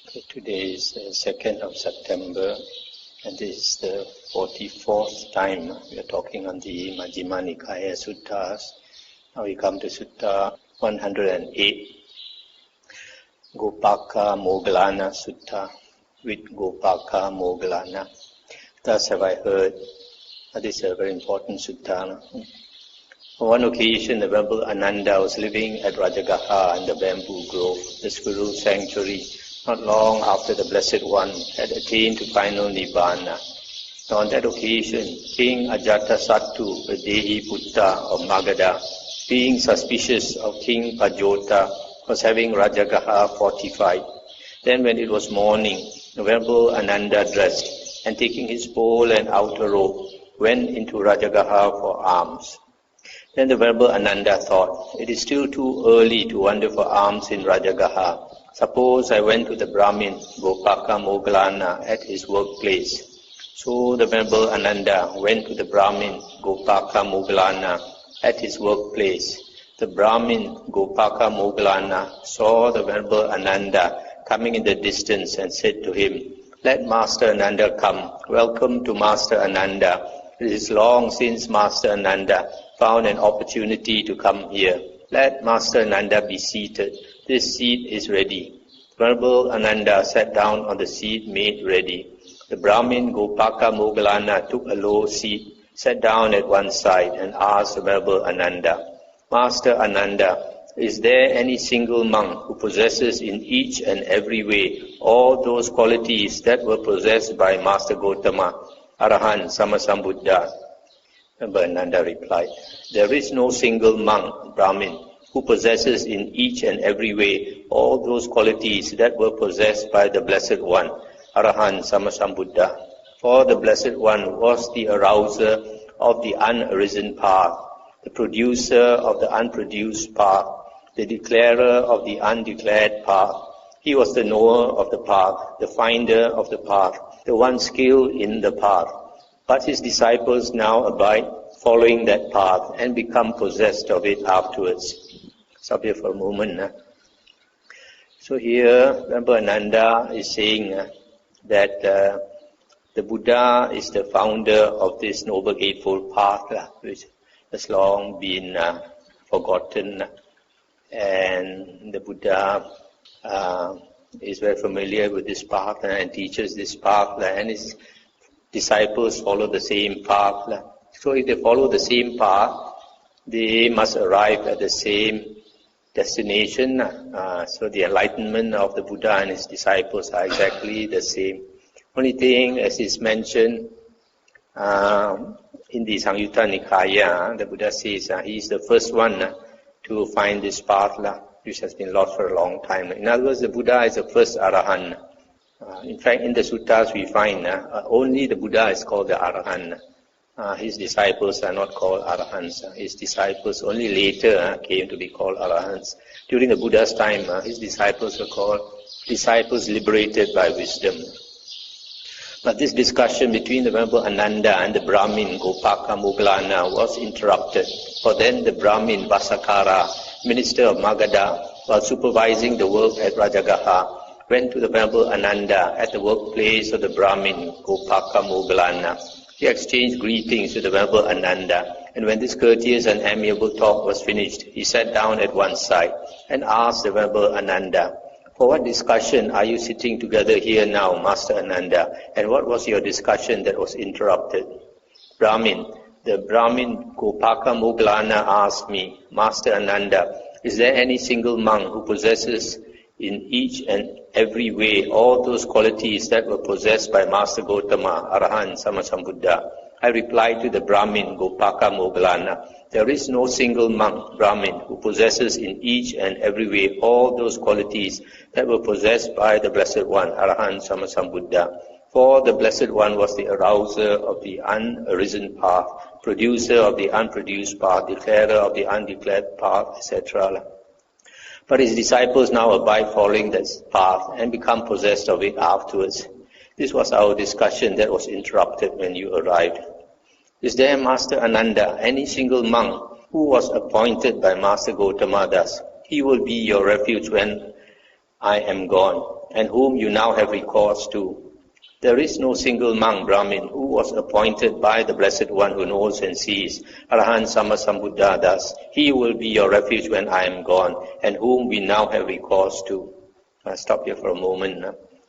Okay, today is the 2nd of September, and this is the 44th time we are talking on the Majjhima Nikāya Suttas. Now we come to Sutta 108, Gopakamoggallana Sutta, with Gopakamoggallana. Thus have I heard. This is a very important sutta. On one occasion, the Venerable Ananda was living at Rajagaha in the bamboo grove, the squirrel sanctuary, not long after the Blessed One had attained to final Nibbana. Now on that occasion, King Ajatasattu, the Dehi Putta of Magadha, being suspicious of King Pajjhota, was having Rajagaha fortified. Then when it was morning, the Venerable Ananda dressed, and taking his pole and outer robe, went into Rajagaha for alms. Then the Venerable Ananda thought, it is still too early to wander for alms in Rajagaha. Suppose I went to the Brahmin Gopakamoggallana at his workplace. So the Venerable Ananda went to the Brahmin Gopakamoggallana at his workplace. The Brahmin Gopakamoggallana saw the Venerable Ananda coming in the distance and said to him, "Let Master Ananda come. Welcome to Master Ananda. It is long since Master Ananda found an opportunity to come here. Let Master Ananda be seated. This seat is ready." Venerable Ananda sat down on the seat made ready. The Brahmin Gopakamoggallana took a low seat, sat down at one side, and asked the Venerable Ananda, "Master Ananda, is there any single monk who possesses in each and every way all those qualities that were possessed by Master Gotama, Arahant, Sammasambuddha?" Venerable Ananda replied, "There is no single monk, Brahmin, who possesses in each and every way all those qualities that were possessed by the Blessed One, Arahant Sammasambuddha. For the Blessed One was the arouser of the unarisen path, the producer of the unproduced path, the declarer of the undeclared path. He was the knower of the path, the finder of the path, the one skilled in the path. But his disciples now abide following that path and become possessed of it afterwards." Stop here for a moment. So here, Venerable Ananda is saying that the Buddha is the founder of this Noble Eightfold Path, which has long been forgotten. And the Buddha is very familiar with this path and teaches this path, and his disciples follow the same path. So if they follow the same path, they must arrive at the same destination. So the enlightenment of the Buddha and his disciples are exactly the same. Only thing, as is mentioned in the Samyutta Nikāya, the Buddha says he is the first one to find this path, which has been lost for a long time. In other words, the Buddha is the first Arahant. In fact, in the suttas we find only the Buddha is called the Arahant. His disciples are not called Arahants. His disciples only later came to be called Arahants. During the Buddha's time, his disciples were called disciples liberated by wisdom. But this discussion between the Venerable Ananda and the Brahmin Gopakamoggallana was interrupted. For then the Brahmin Vasakara, minister of Magadha, while supervising the work at Rajagaha, went to the Venerable Ananda at the workplace of the Brahmin Gopakamoggallana. He exchanged greetings with the Venerable Ananda, and when this courteous and amiable talk was finished, he sat down at one side and asked the Venerable Ananda, "For what discussion are you sitting together here now, Master Ananda, and what was your discussion that was interrupted?" Brahmin, the Brahmin Gopakamoggallana asked me, "Master Ananda, is there any single monk who possesses in each and every way all those qualities that were possessed by Master Gotama, Arahant, Sammasambuddha?" I replied to the Brahmin Gopakamoggallana, "There is no single monk, Brahmin, who possesses in each and every way all those qualities that were possessed by the Blessed One, Arahant, Sammasambuddha. For the Blessed One was the arouser of the unarisen path, producer of the unproduced path, declarer of the undeclared path, etc. But his disciples now abide following this path and become possessed of it afterwards. This was our discussion that was interrupted when you arrived. Is there, Master Ananda, any single monk who was appointed by Master Gotama thus? He will be your refuge when I am gone. and whom you now have recourse to. There is no single monk, Brahmin, who was appointed by the Blessed One who knows and sees, Arahant Sammasambuddha thus. He will be your refuge when I am gone, and whom we now have recourse to. I'll stop here for a moment.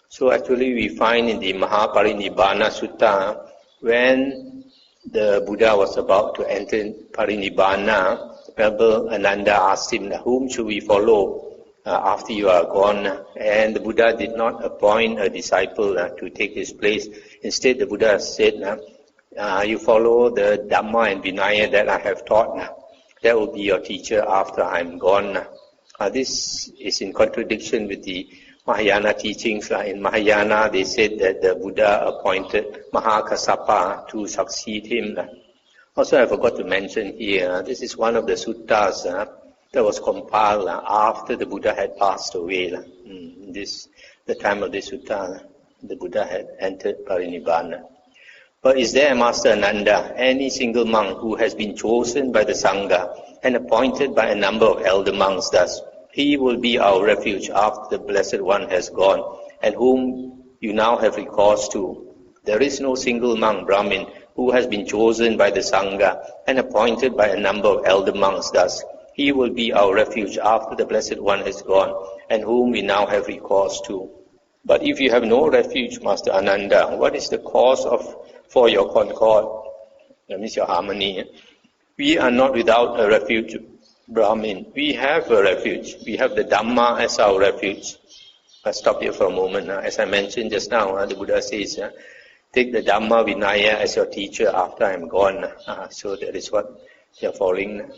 So actually we find in the Mahaparinibbana Sutta, when the Buddha was about to enter Parinibbana, Venerable Ananda asked him, whom should we follow after you are gone? And the Buddha did not appoint a disciple to take his place. Instead, the Buddha said, you follow the Dhamma and Vinaya that I have taught. That will be your teacher after I am gone. This is in contradiction with the Mahayana teachings. In Mahayana, they said that the Buddha appointed Mahakassapa to succeed him. Also, I forgot to mention here, this is one of the suttas that was compiled after the Buddha had passed away. The time of this sutta, the Buddha had entered Parinibbana. But is there, Master Ananda, any single monk who has been chosen by the Sangha and appointed by a number of elder monks thus? He will be our refuge after the Blessed One has gone, and whom you now have recourse to. There is no single monk, Brahmin, who has been chosen by the Sangha and appointed by a number of elder monks thus. He will be our refuge after the Blessed One has gone, and whom we now have recourse to. But if you have no refuge, Master Ananda, what is the cause for your concord? That means your harmony. We are not without a refuge, Brahmin. We have a refuge. We have the Dhamma as our refuge. I'll stop here for a moment. As I mentioned just now, the Buddha says, take the Dhamma Vinaya as your teacher after I am gone. So that is what they are following.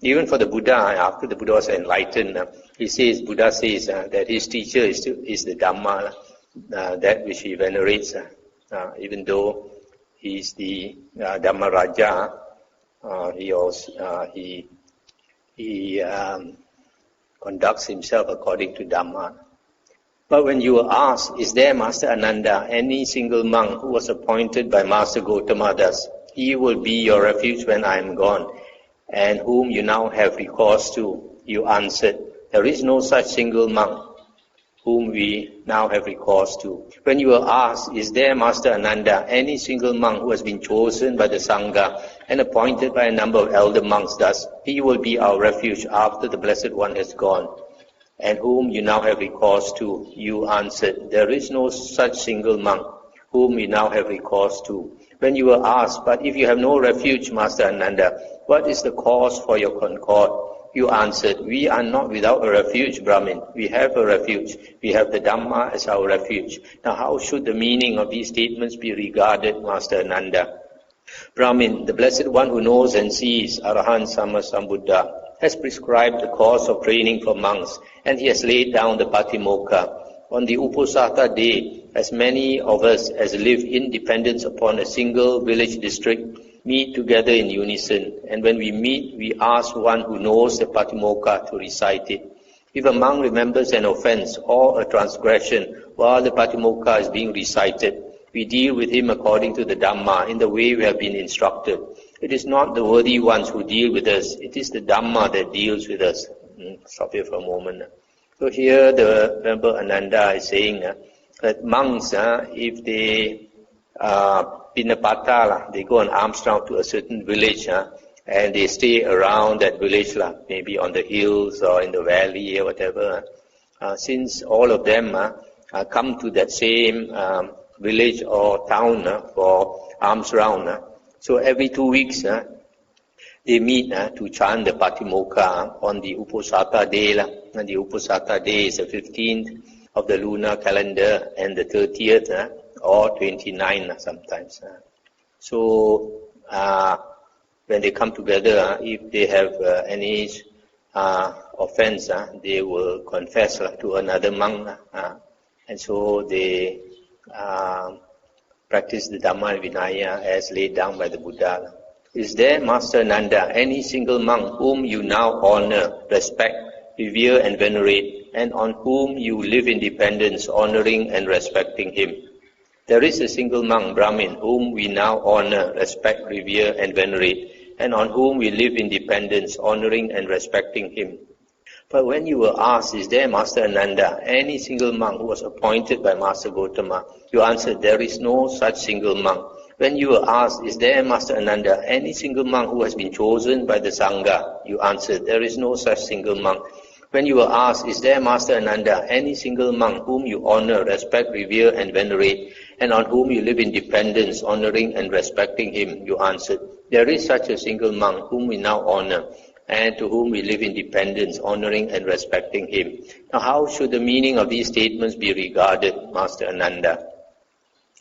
Even for the Buddha, after the Buddha was enlightened, Buddha says that his teacher is the Dhamma, that which he venerates. Even though he is the Dhamma Raja, he conducts himself according to Dhamma. But when you were asked, is there, Master Ananda, any single monk who was appointed by Master Gotama thus? He will be your refuge when I am gone, and whom you now have recourse to. You answered, there is no such single monk whom we now have recourse to. When you were asked, is there, Master Ananda, any single monk who has been chosen by the Sangha and appointed by a number of elder monks thus? He will be our refuge after the Blessed One has gone, and whom you now have recourse to. You answered, there is no such single monk whom we now have recourse to. When you were asked, but if you have no refuge, Master Ananda, what is the cause for your concord? You answered, we are not without a refuge, Brahmin. We have a refuge. We have the Dhamma as our refuge. Now how should the meaning of these statements be regarded, Master Ananda? Brahmin, the Blessed One who knows and sees, Arahant Sammasambuddha, has prescribed the course of training for monks, and he has laid down the Patimokkha. On the Uposatha day, as many of us as live in dependence upon a single village district meet together in unison, and when we meet, we ask one who knows the Patimokkha to recite it. If a monk remembers an offense or a transgression while the Patimokkha is being recited, we deal with him according to the Dhamma in the way we have been instructed. It is not the worthy ones who deal with us, it is the Dhamma that deals with us. Stop here for a moment. So here the Venerable Ananda is saying that monks, if they Pinapata, they go on alms round to a certain village, and they stay around that village, maybe on the hills or in the valley or whatever. Since all of them come to that same village or town for alms round, so every 2 weeks they meet to chant the Patimokkha on the Uposatha day. And the Uposatha day is the 15th of the lunar calendar and the 30th or 29th sometimes. So when they come together, if they have any offense, they will confess to another monk, and so they practice the Dhamma Vinaya as laid down by the Buddha. Is there, Master Nanda, any single monk whom you now honor, respect, revere and venerate, and on whom you live in dependence, honoring and respecting him? There is a single monk, Brahmin, whom we now honor, respect, revere and venerate, and on whom we live in dependence, honoring and respecting him. But when you were asked, is there Master Ananda, any single monk who was appointed by Master Gotama, you answered, there is no such single monk. When you were asked, is there Master Ananda, any single monk who has been chosen by the Sangha, you answered, there is no such single monk. When you were asked, is there Master Ananda, any single monk whom you honor, respect, revere and venerate, and on whom you live in dependence, honoring and respecting him, you answered, there is such a single monk whom we now honor, and to whom we live in dependence, honoring and respecting him. Now how should the meaning of these statements be regarded, Master Ananda?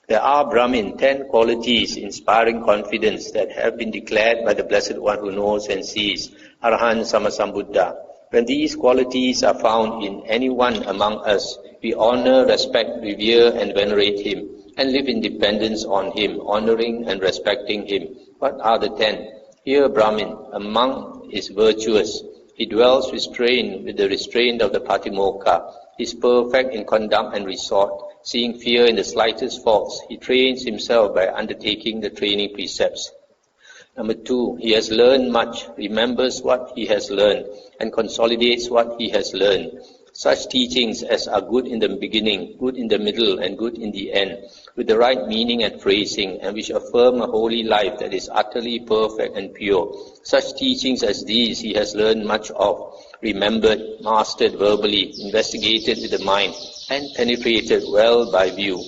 There are, Brahmin, 10 qualities inspiring confidence that have been declared by the Blessed One who knows and sees, Arahant Sammasambuddha. When these qualities are found in anyone among us, we honor, respect, revere and venerate him, and live in dependence on him, honoring and respecting him. What are the 10? Here, Brahmin, a monk is virtuous. He dwells restrained with the restraint of the Patimokkha. He is perfect in conduct and resort. Seeing fear in the slightest faults, he trains himself by undertaking the training precepts. Number 2, he has learned much, remembers what he has learned, and consolidates what he has learned. Such teachings as are good in the beginning, good in the middle, and good in the end, with the right meaning and phrasing, and which affirm a holy life that is utterly perfect and pure. Such teachings as these he has learned much of, remembered, mastered verbally, investigated with the mind, and penetrated well by view.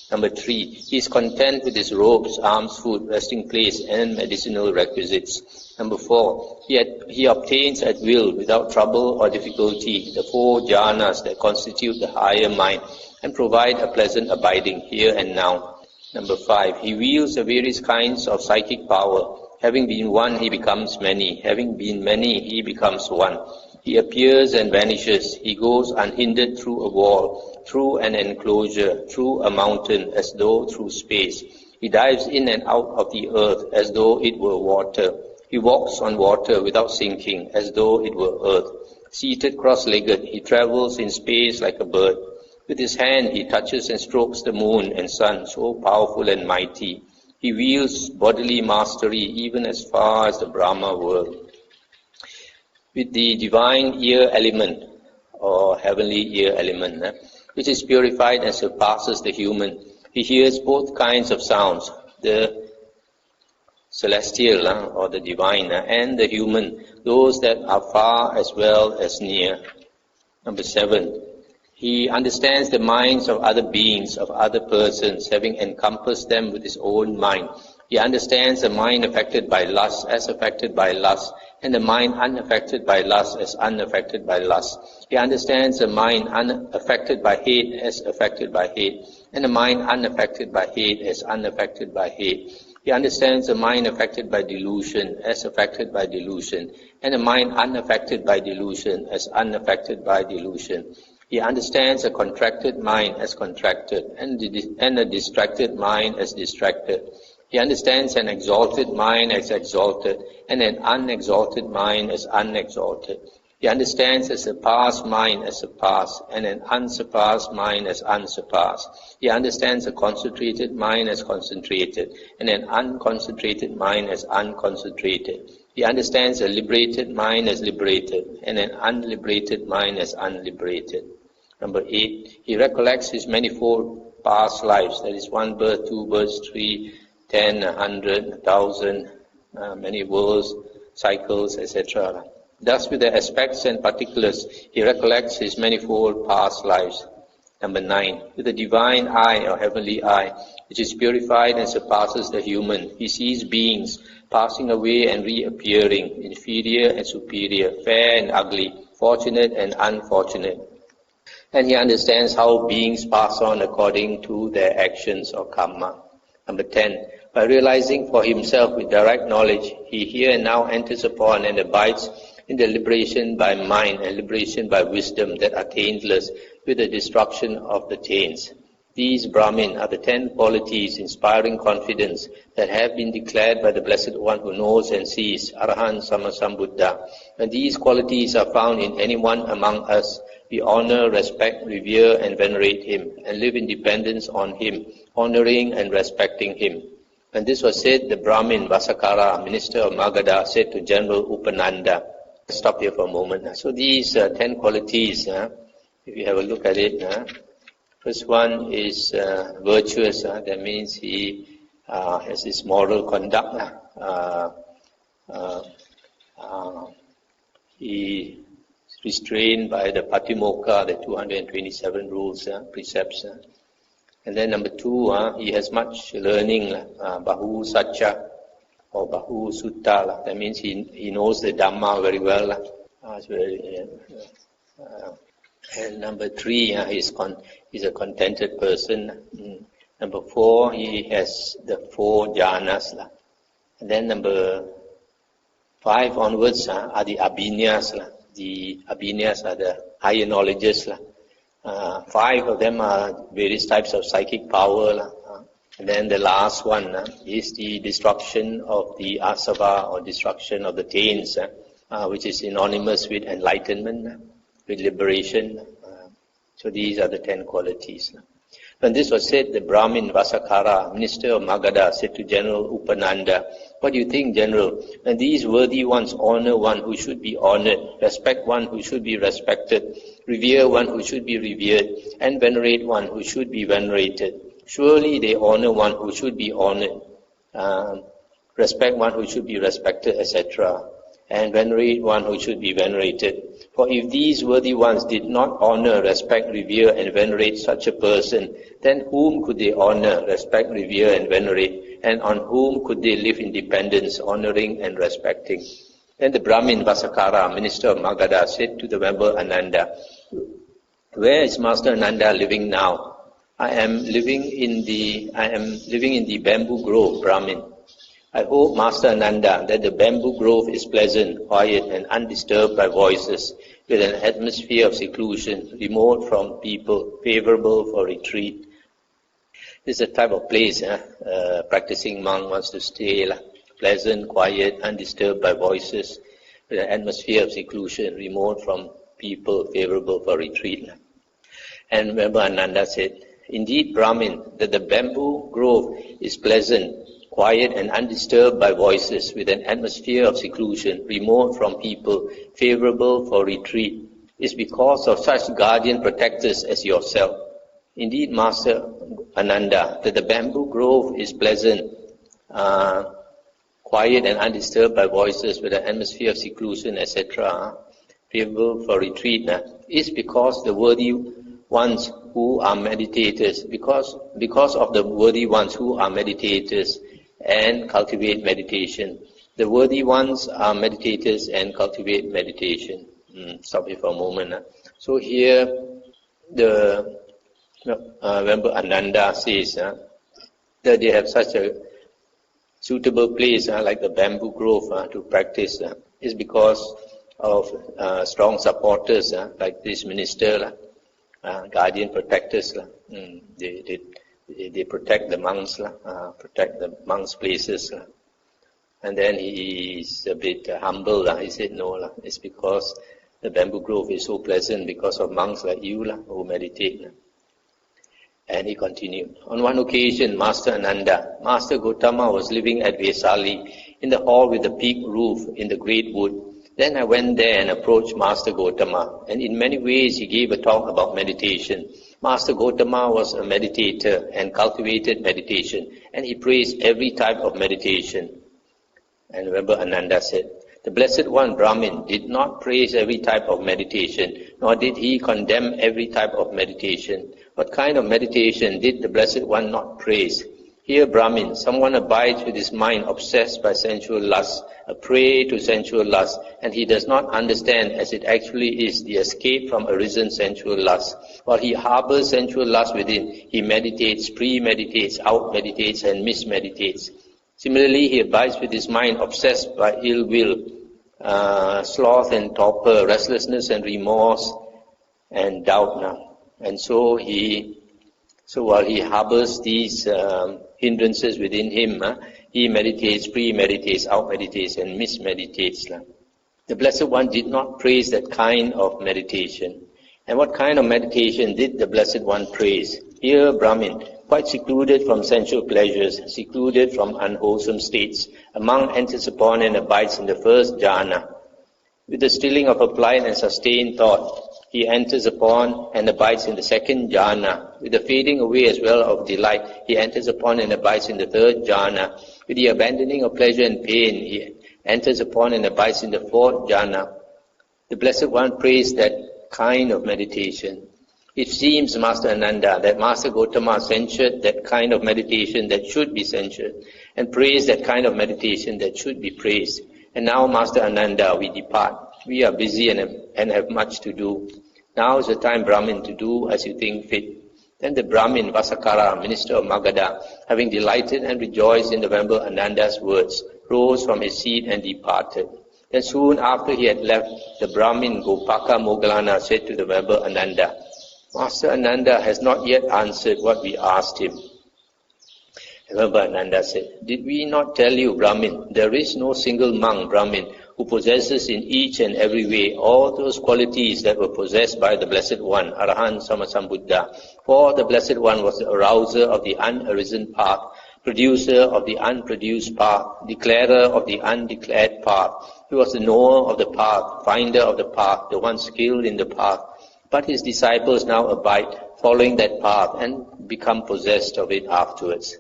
Number 3, he is content with his robes, arms, food, resting place, and medicinal requisites. Number 4, he obtains at will, without trouble or difficulty, the 4 jhanas that constitute the higher mind and provide a pleasant abiding here and now. Number 5, he wields the various kinds of psychic power. Having been one, he becomes many. Having been many, he becomes one. He appears and vanishes. He goes unhindered through a wall, through an enclosure, through a mountain, as though through space. He dives in and out of the earth as though it were water. He walks on water without sinking, as though it were earth. Seated cross-legged, he travels in space like a bird. With his hand he touches and strokes the moon and sun, so powerful and mighty. He wields bodily mastery even as far as the Brahma world. With the divine ear element, or heavenly ear element, which is purified and surpasses the human, he hears both kinds of sounds, the celestial or the divine, and the human, those that are far as well as near. Number 7, he understands the minds of other beings, of other persons, having encompassed them with his own mind. He understands the mind affected by lust as affected by lust, and the mind unaffected by lust as unaffected by lust. He understands the mind unaffected by hate as affected by hate, and the mind unaffected by hate as unaffected by hate. He understands the mind affected by delusion as affected by delusion, and the mind unaffected by delusion as unaffected by delusion. He understands a contracted mind as contracted, and a distracted mind as distracted. He understands an exalted mind as exalted, and an unexalted mind as unexalted. He understands a surpassed mind as surpassed, and an unsurpassed mind as unsurpassed. He understands a concentrated mind as concentrated, and an unconcentrated mind as unconcentrated. He understands a liberated mind as liberated, and an unliberated mind as unliberated. Number 8, he recollects his manifold past lives, that is 1 birth, 2 births, 3, 10, 100, 1,000, many worlds, cycles, etc. Thus, with the aspects and particulars, he recollects his manifold past lives. Number 9, with the divine eye or heavenly eye, which is purified and surpasses the human, he sees beings passing away and reappearing, inferior and superior, fair and ugly, fortunate and unfortunate. And he understands how beings pass on according to their actions or karma. Number 10, by realizing for himself with direct knowledge, he here and now enters upon and abides in the liberation by mind and liberation by wisdom that are taintless with the destruction of the taints. These, Brahmin, are the 10 qualities inspiring confidence that have been declared by the Blessed One who knows and sees, Arahant Sammasambuddha. When these qualities are found in anyone among us, we honor, respect, revere and venerate him, and live in dependence on him, honoring and respecting him. When this was said, the Brahmin Vasakara, minister of Magadha, said to General Upananda, Stop here for a moment. So these 10 qualities, if you have a look at it, first one is virtuous. That means he has his moral conduct. He is restrained by the Patimokkha, the 227 rules, precepts. And then number 2, he has much learning, Bahu Satcha or Bahu Sutta. That means he knows the Dhamma very well. And number 3, he's a contented person. Number 4, he has the 4 jhanas. And then number 5 onwards are the abhinyas. The abhinyas are the higher knowledges. 5 of them are various types of psychic power. And then the last one is the destruction of the asava, or destruction of the taints, which is synonymous with enlightenment, with liberation. So these are the 10 qualities. When this was said, the Brahmin Vasakara, minister of Magadha, said to General Upananda, "What do you think, General? When these worthy ones honor one who should be honored, respect one who should be respected, revere one who should be revered, and venerate one who should be venerated, surely they honor one who should be honored, respect one who should be respected, etc., and venerate one who should be venerated. For if these worthy ones did not honor, respect, revere, and venerate such a person, then whom could they honor, respect, revere, and venerate, and on whom could they live in dependence, honoring and respecting?" Then the Brahmin Vasakara, minister of Magadha, said to the member Ananda, "Where is Master Ananda living now?" I am living in the bamboo grove, Brahmin. "I hope, Master Ananda, that the bamboo grove is pleasant, quiet, and undisturbed by voices, with an atmosphere of seclusion, remote from people, favorable for retreat." This is a type of place a practicing monk wants to stay. Pleasant, quiet, undisturbed by voices, with an atmosphere of seclusion, remote from people, favorable for retreat. And remember, Ananda said, "Indeed, Brahmin, that the bamboo grove is pleasant, quiet and undisturbed by voices, with an atmosphere of seclusion, remote from people, favorable for retreat, is because of such guardian protectors as yourself. Indeed, Master Ananda, that the bamboo grove is pleasant, quiet and undisturbed by voices, with an atmosphere of seclusion, etc., favorable for retreat, is because the worthy ones who are meditators, because of the worthy ones who are meditators and cultivate meditation. The worthy ones are meditators and cultivate meditation." Stop here for a moment. So here, remember Ananda says that they have such a suitable place like the bamboo grove to practice is because of strong supporters like this minister, guardian protectors. They protect the monks, protect the monks' places. And then he is a bit humble. He said, "No, it's because the bamboo grove is so pleasant because of monks like you who meditate." And he continued, "On one occasion, Master Ananda, Master Gotama was living at Vesali in the hall with the peaked roof in the great wood. Then I went there and approached Master Gotama, and in many ways he gave a talk about meditation. Master Gotama was a meditator and cultivated meditation, and he praised every type of meditation." And remember, Ananda said, "The Blessed One, Brahmin, did not praise every type of meditation, nor did he condemn every type of meditation. What kind of meditation did the Blessed One not praise? Here, Brahmin, someone abides with his mind obsessed by sensual lust, a prey to sensual lust, and he does not understand as it actually is the escape from arisen sensual lust. While he harbors sensual lust within, he meditates, premeditates, out-meditates, and mismeditates. Similarly, he abides with his mind obsessed by ill will, sloth and torpor, restlessness and remorse, and doubt now. And so while he harbors these hindrances within him, he meditates, premeditates, out-meditates, and mismeditates. The Blessed One did not praise that kind of meditation. And what kind of meditation did the Blessed One praise? Here, Brahmin, quite secluded from sensual pleasures, secluded from unwholesome states, a monk enters upon and abides in the first jhana. With the stilling of applied and sustained thought, he enters upon and abides in the second jhana. With the fading away as well of delight, he enters upon and abides in the third jhana. With the abandoning of pleasure and pain, he enters upon and abides in the fourth jhana. The Blessed One praised that kind of meditation. It seems, Master Ananda, that Master Gotama censured that kind of meditation that should be censured, and praised that kind of meditation that should be praised. And now, Master Ananda, we depart. We are busy and have much to do. Now is the time, Brahmin, to do as you think fit. Then the Brahmin, Vasakara, minister of Magadha, having delighted and rejoiced in the Venerable Ananda's words, rose from his seat and departed. Then soon after he had left, the Brahmin Gopakamoggallana said to the Venerable Ananda, Master Ananda has not yet answered what we asked him. Venerable Ananda said, did we not tell you, Brahmin, there is no single monk, Brahmin, who possesses in each and every way all those qualities that were possessed by the Blessed One, Arahant Sammasambuddha. For the Blessed One was the arouser of the unarisen path, producer of the unproduced path, declarer of the undeclared path. He was the knower of the path, finder of the path, the one skilled in the path. But his disciples now abide, following that path, and become possessed of it afterwards.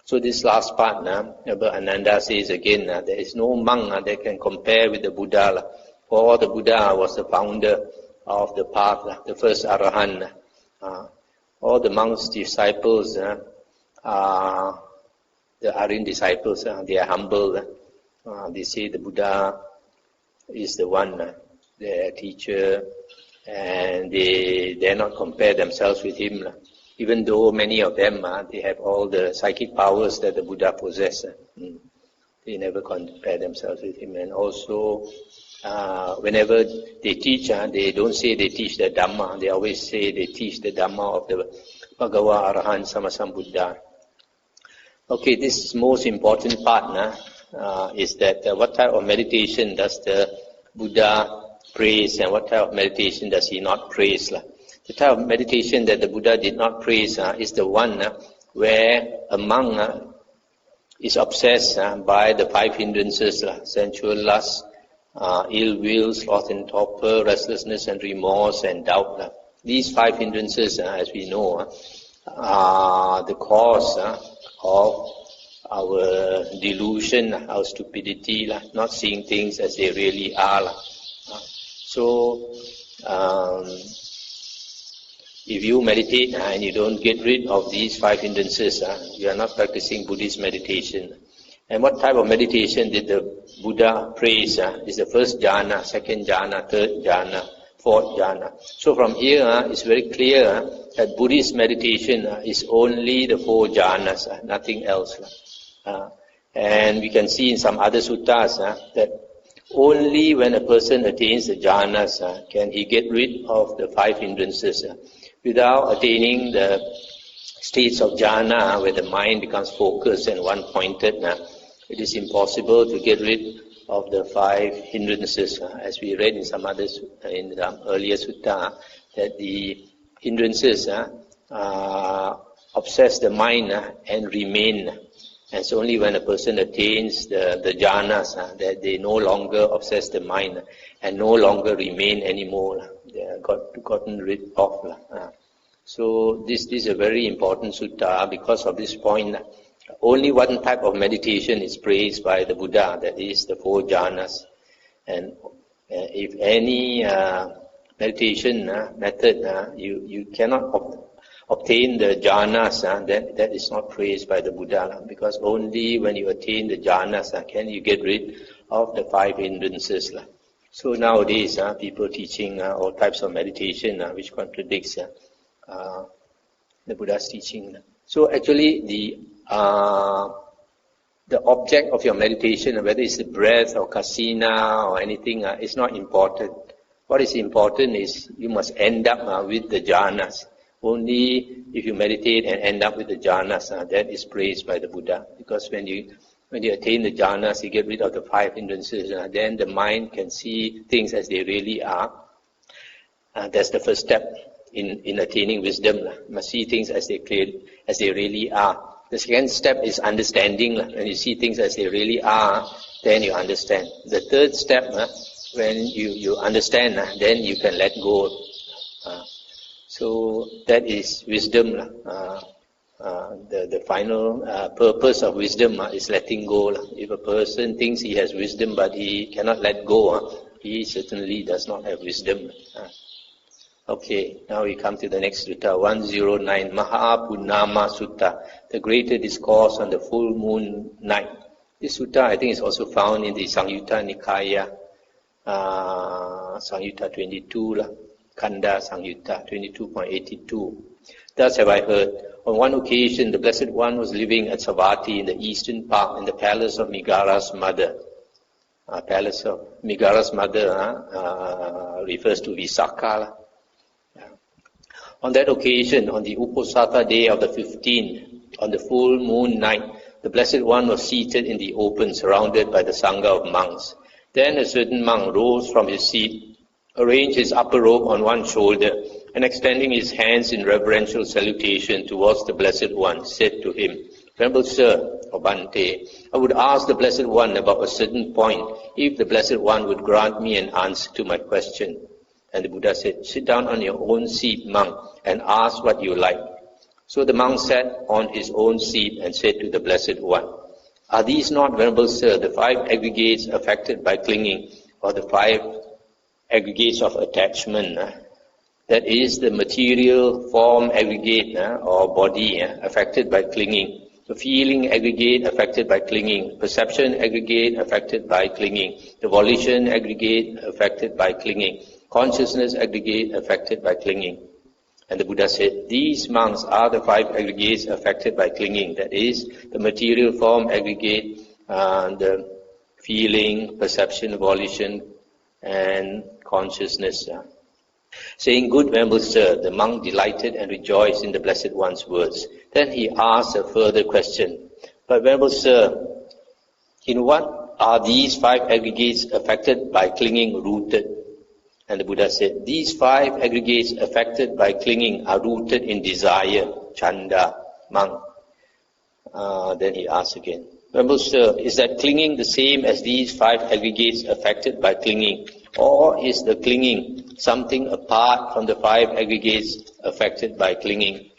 So this last part, Ananda says again, there is no monk that can compare with the Buddha. For the Buddha was the founder of the path, the first Arahant. All the monks' disciples, the Aryan disciples, they are humble. They say the Buddha is the one, their teacher, and they dare not compare themselves with him. Even though many of them, they have all the psychic powers that the Buddha possesses. They never compare themselves with him. And also, whenever they teach, they don't say they teach the Dhamma. They always say they teach the Dhamma of the Bhagava Arahant Sammasambuddha. Okay, this most important part is that what type of meditation does the Buddha praise and what type of meditation does he not praise? The type of meditation that the Buddha did not praise is the one where a monk is obsessed by the five hindrances, sensual lust, ill will, sloth and torpor, restlessness and remorse and doubt. These five hindrances, as we know, are the cause of our delusion, our stupidity, not seeing things as they really are. So, if you meditate and you don't get rid of these five hindrances, you are not practicing Buddhist meditation. And what type of meditation did the Buddha praise? Is the first jhana, second jhana, third jhana, fourth jhana. So from here, it's very clear that Buddhist meditation is only the four jhanas, nothing else. And we can see in some other suttas that only when a person attains the jhanas can he get rid of the five hindrances. Without attaining the states of jhana, where the mind becomes focused and one-pointed, it is impossible to get rid of the five hindrances. As we read in some others, in the earlier sutta, that the hindrances obsess the mind and remain. And it's only when a person attains the jhanas that they no longer obsess the mind and no longer remain anymore. They are gotten rid of. So this is a very important sutta because of this point. Only one type of meditation is praised by the Buddha, that is the four jhanas. And if any meditation method, you cannot obtain the jhanas, then that is not praised by the Buddha, because only when you attain the jhanas can you get rid of the five hindrances. So nowadays, people teaching all types of meditation, which contradicts the Buddha's teaching. So actually, the object of your meditation, whether it's the breath or kasina or anything, is not important. What is important is you must end up with the jhanas. Only if you meditate and end up with the jhanas, that is praised by the Buddha. Because when you attain the jhanas, you get rid of the five hindrances, then the mind can see things as they really are. That's the first step in attaining wisdom. You must see things as they really are. The second step is understanding. When you see things as they really are, then you understand. The third step when you understand, then you can let go. So that is wisdom. The final purpose of wisdom is letting go. If a person thinks he has wisdom but he cannot let go, he certainly does not have wisdom. Okay, now we come to the next sutta, 109, Mahapunnama Sutta, the greater discourse on the full moon night. This sutta, I think, is also found in the Samyutta Nikāya, Samyutta 22, Kanda Samyutta 22.82. Thus have I heard. On one occasion, the Blessed One was living at Savatthi in the eastern park in the palace of Megara's mother. Palace of Megara's mother refers to Visakha. On that occasion, on the Uposatha day of the 15th, on the full moon night, the Blessed One was seated in the open, surrounded by the Sangha of monks. Then a certain monk rose from his seat, arranged his upper robe on one shoulder, and extending his hands in reverential salutation towards the Blessed One, said to him, Venerable Sir, or Bhante, I would ask the Blessed One about a certain point, if the Blessed One would grant me an answer to my question. And the Buddha said, sit down on your own seat, monk, and ask what you like. So the monk sat on his own seat and said to the Blessed One, are these not, Venerable Sir, the 5 aggregates affected by clinging, or the 5 aggregates of attachment? That is, the material form aggregate or body affected by clinging, the feeling aggregate affected by clinging, perception aggregate affected by clinging, the volition aggregate affected by clinging, consciousness aggregate affected by clinging. And the Buddha said, these monks are the 5 aggregates affected by clinging. That is, the material form aggregate, the feeling, perception, volition, and consciousness. Saying, good Venerable Sir, the monk delighted and rejoiced in the Blessed One's words. Then he asked a further question. But Venerable Sir, in what are these 5 aggregates affected by clinging rooted? And the Buddha said, these 5 aggregates affected by clinging are rooted in desire, chanda, monk. Then he asked again, Venerable Sir, is that clinging the same as these 5 aggregates affected by clinging? Or is the clinging something apart from the 5 aggregates affected by clinging?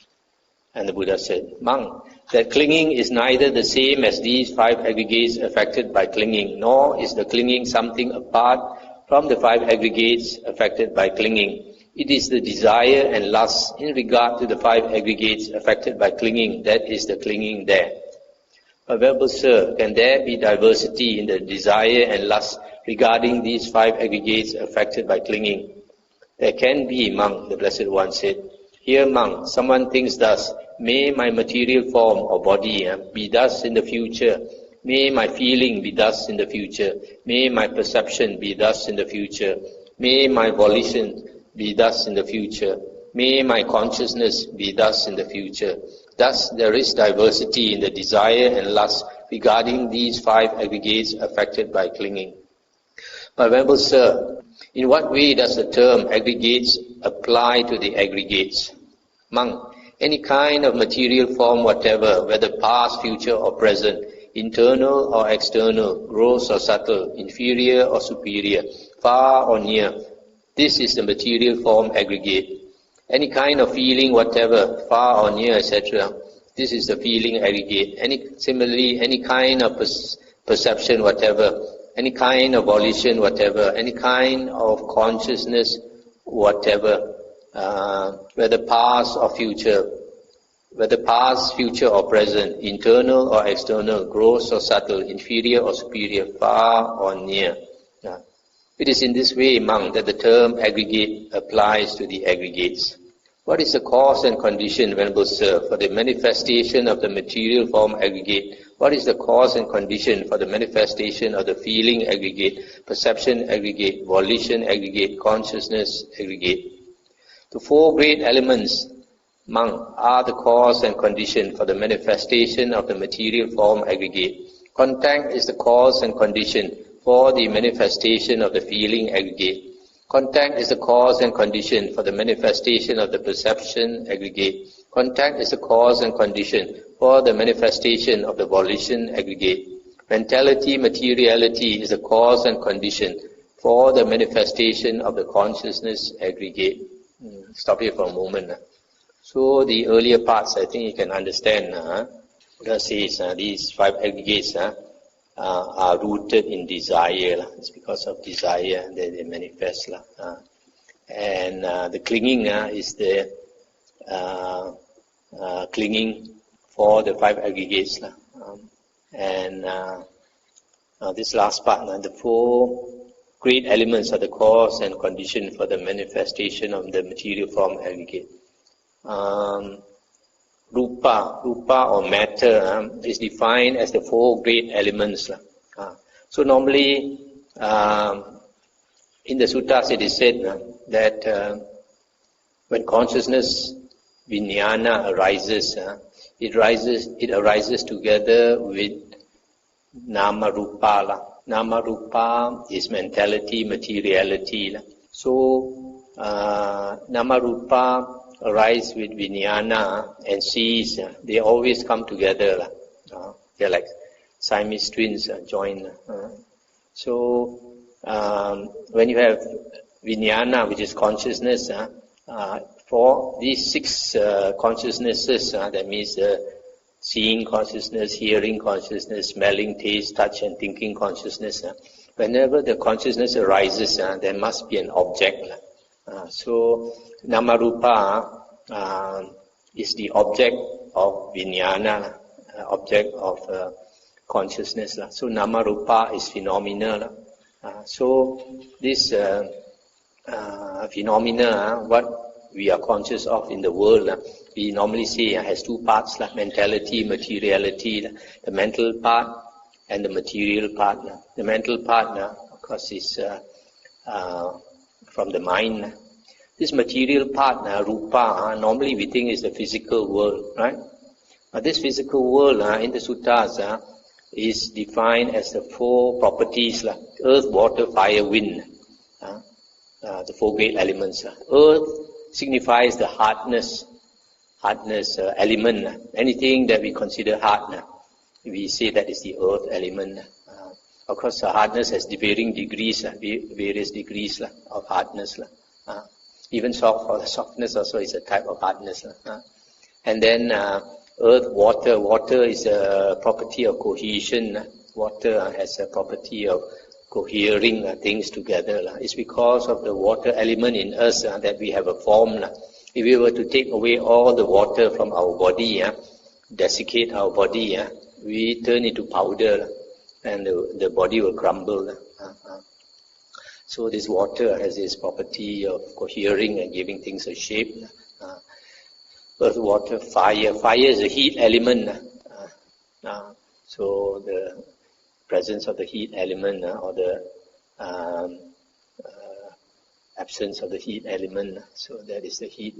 And the Buddha said, monk, that clinging is neither the same as these 5 aggregates affected by clinging, nor is the clinging something apart from the 5 aggregates affected by clinging. It is the desire and lust in regard to the 5 aggregates affected by clinging that is the clinging there. But Venerable Sir, can there be diversity in the desire and lust regarding these 5 aggregates affected by clinging? There can be, monk, the Blessed One said. Here, monk, someone thinks thus, may my material form or body be thus in the future. May my feeling be thus in the future. May my perception be thus in the future. May my volition be thus in the future. May my consciousness be thus in the future. Thus there is diversity in the desire and lust regarding these 5 aggregates affected by clinging. But Venerable Sir, in what way does the term aggregates apply to the aggregates? Monk, any kind of material form whatever, whether past, future or present, internal or external, gross or subtle, inferior or superior, far or near, this is the material form aggregate. Any kind of feeling whatever, far or near, etc., this is the feeling aggregate. Similarly, any kind of perception whatever, any kind of volition whatever, any kind of consciousness whatever, whether past or future, whether past, future or present, internal or external, gross or subtle, inferior or superior, far or near. It is in this way, monk, that the term aggregate applies to the aggregates. What is the cause and condition, Venerable Sir, for the manifestation of the material form aggregate? What is the cause and condition for the manifestation of the feeling aggregate, perception aggregate, volition aggregate, consciousness aggregate? The 4 great elements, monk, are the cause and condition for the manifestation of the material form aggregate. Contact is the cause and condition for the manifestation of the feeling aggregate. Contact is the cause and condition for the manifestation of the perception aggregate. Contact is the cause and condition for the manifestation of the volition aggregate. Mentality, materiality is the cause and condition for the manifestation of the consciousness aggregate. Stop here for a moment. So the earlier parts, I think you can understand. Buddha says these 5 aggregates are rooted in desire. It's because of desire that they manifest. And the clinging is the clinging for the 5 aggregates. And this last part, the 4 great elements are the cause and condition for the manifestation of the material form aggregate. Rupa or matter is defined as the 4 great elements. So normally in the suttas it is said that when consciousness vijnana arises, it arises together with nama rupa. Nama rupa is mentality, materiality. So nama rupa arise with vijnana and sees, they always come together. They're like Siamese twins joined. So when you have vijnana, which is consciousness, for these 6 consciousnesses, that means seeing consciousness, hearing consciousness, smelling, taste, touch and thinking consciousness, whenever the consciousness arises, there must be an object. So Namarupa is the object of vijnana, object of consciousness. So Namarupa is phenomena. So this phenomena, what we are conscious of in the world, we normally say has 2 parts, mentality, materiality, the mental part and the material part. The mental part, of course, is from the mind. This material part, rupa, normally we think is the physical world, right? But this physical world in the suttas is defined as the 4 properties, earth, water, fire, wind, the 4 great elements. Earth signifies the hardness element. Anything that we consider hard, we say that is the earth element. Of course, hardness has varying degrees, various degrees of hardness. Even softness also is a type of hardness. And then earth, water. Water is a property of cohesion. Water has a property of cohering things together. It's because of the water element in us that we have a form. If we were to take away all the water from our body, desiccate our body, we turn into powder and the body will crumble. So this water has this property of cohering and giving things a shape. Earth, water, fire. Fire is a heat element. So the presence of the heat element or the absence of the heat element. So that is the heat.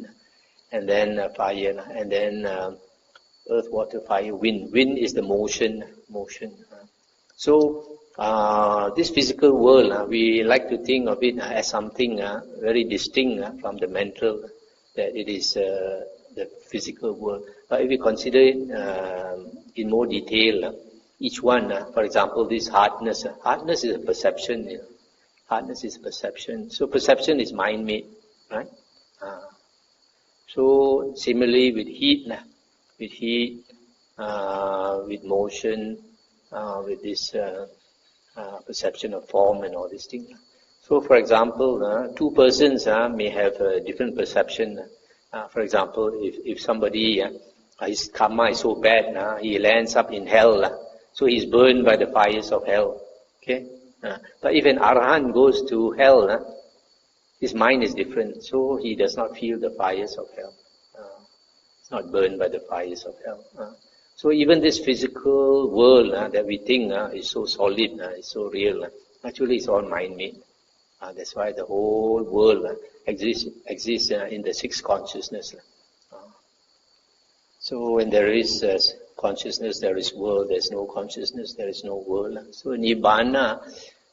And then fire. And then earth, water, fire, wind. Wind is the motion. So this physical world, we like to think of it as something very distinct from the mental, that it is the physical world. But if we consider it in more detail, each one, for example, this hardness. Hardness is a perception. Hardness is perception. So perception is mind-made, right? So similarly with heat, with motion, with this perception of form and all these things. So for example, 2 persons may have a different perception. For example, if somebody, his karma is so bad, he lands up in hell, so he's burned by the fires of hell. Okay? But if an arahant goes to hell, his mind is different, so he does not feel the fires of hell. It's not burned by the fires of hell. So even this physical world that we think is so solid, is so real, actually it's all mind-made. That's why the whole world exists in the 6 consciousness. So when there is consciousness, there is world. There's no consciousness, there is no world. So Nibbana,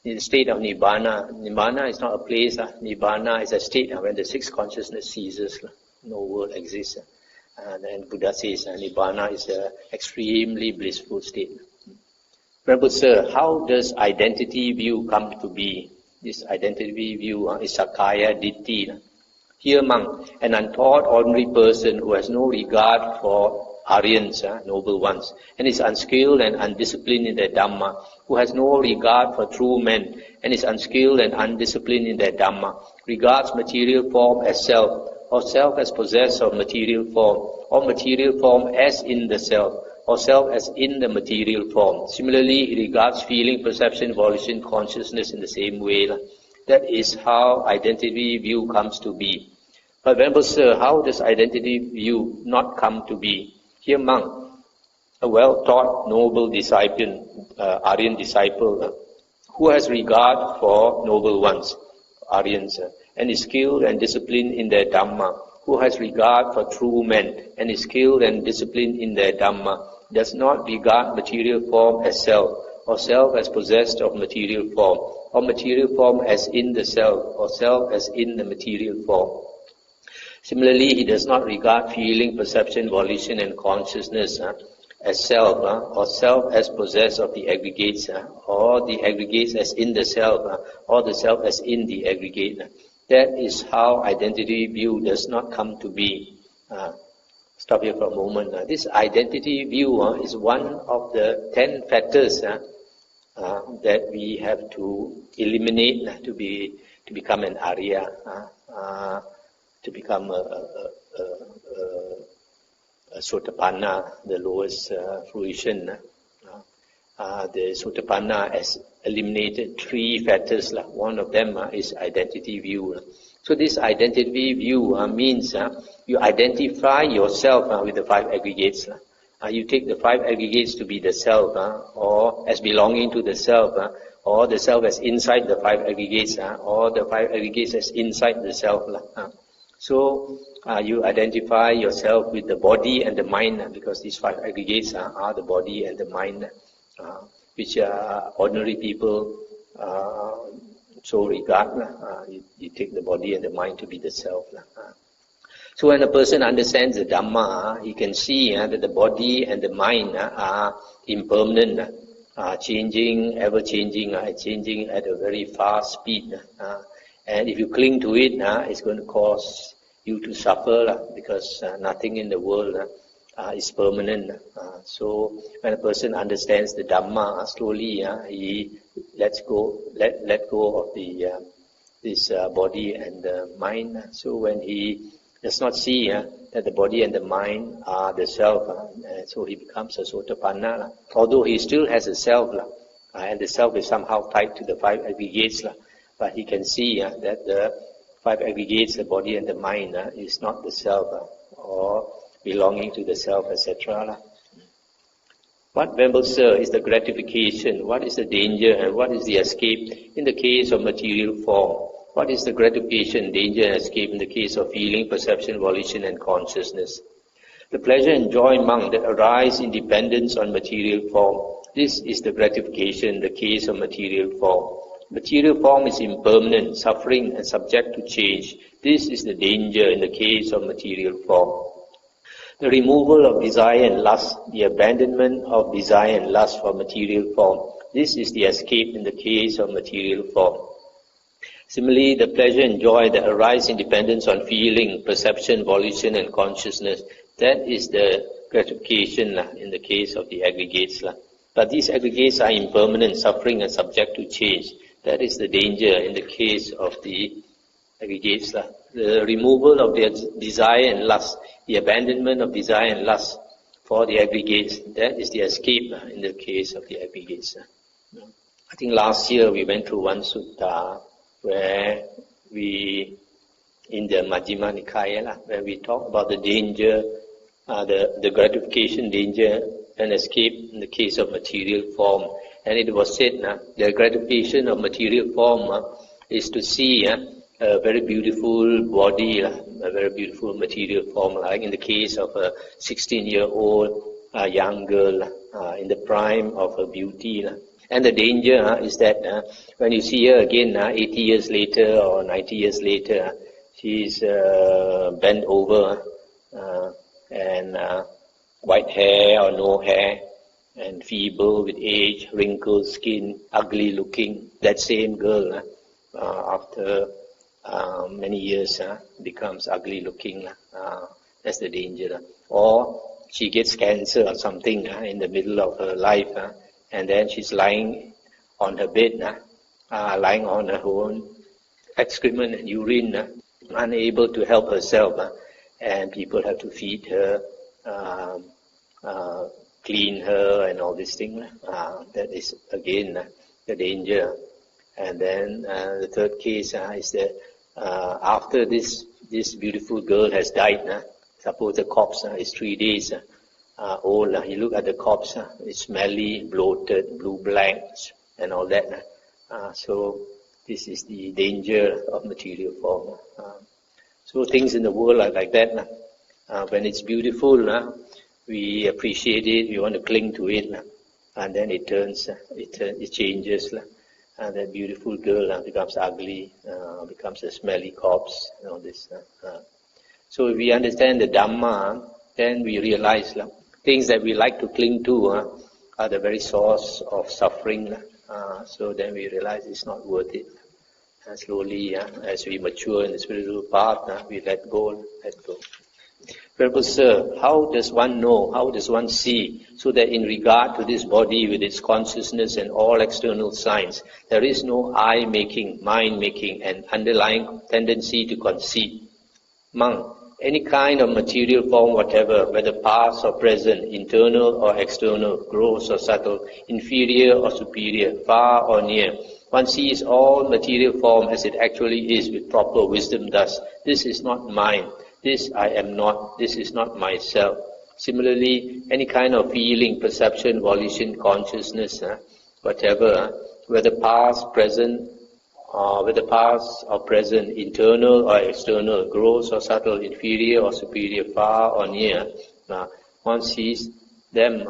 in the state of Nibbana, Nibbana is not a place. Nibbana is a state when the 6 consciousness ceases. No world exists. And Buddha says Nibbana is an extremely blissful state. Prabhu sir, how does identity view come to be? This identity view is Sakkaya Ditthi. Here among an untaught ordinary person who has no regard for Aryans, noble ones, and is unskilled and undisciplined in their Dhamma, who has no regard for true men and is unskilled and undisciplined in their Dhamma, regards material form as self, or self as possessed of material form, or material form as in the self, or self as in the material form. Similarly, he regards feeling, perception, volition, consciousness in the same way. That is how identity view comes to be. But Venerable Sir, how does identity view not come to be? Here among a well-taught, noble disciple, Aryan disciple, who has regard for noble ones, Aryans, and is skilled and disciplined in their Dhamma, who has regard for true men and is skilled and disciplined in their Dhamma, does not regard material form as self, or self as possessed of material form, or material form as in the self, or self as in the material form. Similarly, he does not regard feeling, perception, volition and consciousness as self, or self as possessed of the aggregates, or the aggregates as in the self, or the self as in the aggregate. That is how identity view does not come to be. Stop here for a moment. This identity view is one of the 10 factors that we have to eliminate to become an Arya, to become a Sotapanna, the lowest fruition. The Sotapanna has eliminated 3 factors. One of them is identity view. So this identity view means you identify yourself with the 5 aggregates. You take the 5 aggregates to be the self, or as belonging to the self, or the self as inside the 5 aggregates, or the 5 aggregates as inside the self. So you identify yourself with the body and the mind, because these 5 aggregates are the body and the mind, which ordinary people so regard. You take the body and the mind to be the self. So when a person understands the Dhamma, he can see that the body and the mind are impermanent, changing, ever changing, changing at a very fast speed. And if you cling to it, it's going to cause you to suffer, because nothing in the world is permanent. So when a person understands the Dhamma, slowly he let go of this body and the mind. So when he does not see that the body and the mind are the self, so he becomes a Sotapanna. Although he still has a self, and the self is somehow tied to the 5 aggregates, but he can see that the 5 aggregates, the body and the mind, is not the self, or belonging to the self, etc. What, Venerable Sir, is the gratification? What is the danger and what is the escape in the case of material form? What is the gratification, danger and escape in the case of feeling, perception, volition and consciousness? The pleasure and joy among that arise in dependence on material form. This is the gratification in the case of material form. Material form is impermanent, suffering and subject to change. This is the danger in the case of material form. The removal of desire and lust, the abandonment of desire and lust for material form. This is the escape in the case of material form. Similarly, the pleasure and joy that arise in dependence on feeling, perception, volition and consciousness, that is the gratification in the case of the aggregates. But these aggregates are impermanent, suffering and subject to change. That is the danger in the case of the aggregates. The removal of their desire and lust, the abandonment of desire and lust for the aggregates, that is the escape in the case of the aggregates. I think last year we went through one sutta where we, in the Majjhima Nikāya, where we talk about the danger, the gratification, danger and escape in the case of material form. And it was said the gratification of material form is to see a very beautiful body, a very beautiful material form, like in the case of a 16-year-old young girl in the prime of her beauty. And the danger is that when you see her again 80 years later or 90 years later, she's bent over and white hair or no hair, and feeble with age, wrinkled skin, ugly looking. That same girl after many years becomes ugly looking. That's the danger. Or she gets cancer or something in the middle of her life, and then she's lying on her bed, lying on her own excrement and urine, unable to help herself, and people have to feed her, clean her, and all these things. That is again the danger. And then the third case is that after this beautiful girl has died, suppose the corpse is 3 days old. You look at the corpse, it's smelly, bloated, blue-black, and all that. So this is the danger of material form. So things in the world are like that. When it's beautiful, we appreciate it, we want to cling to it, and then it changes. And that beautiful girl becomes ugly, becomes a smelly corpse, and all this. So if we understand the Dhamma, then we realize things that we like to cling to are the very source of suffering. So then we realize it's not worth it. And slowly, as we mature in the spiritual path, we let go. Venerable Sir, how does one know, how does one see, so that in regard to this body with its consciousness and all external signs, there is no I-making, mind-making, and underlying tendency to conceit? Monk, any kind of material form whatever, whether past or present, internal or external, gross or subtle, inferior or superior, far or near, one sees all material form as it actually is with proper wisdom thus: this is not mine, this I am not, this is not myself. Similarly, any kind of feeling, perception, volition, consciousness, whatever, whether past, present, internal or external, gross or subtle, inferior or superior, far or near, one sees them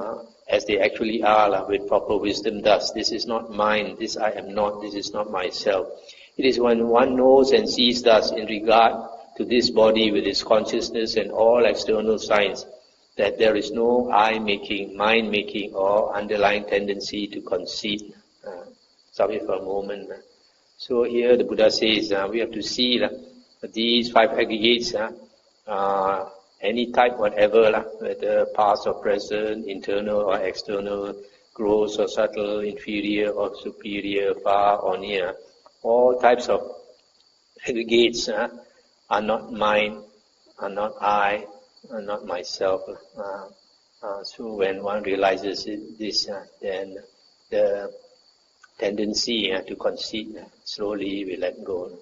as they actually are with proper wisdom thus: this is not mine, this I am not, this is not myself. It is when one knows and sees thus in regard to this body with its consciousness and all external signs, that there is no I-making, mind-making, or underlying tendency to conceit. Stop it for a moment. So here the Buddha says we have to see these 5 aggregates, any type whatever, whether past or present, internal or external, gross or subtle, inferior or superior, far or near, all types of aggregates are not mine, are not I, are not myself. So when one realizes this, then the tendency to conceit slowly we let go.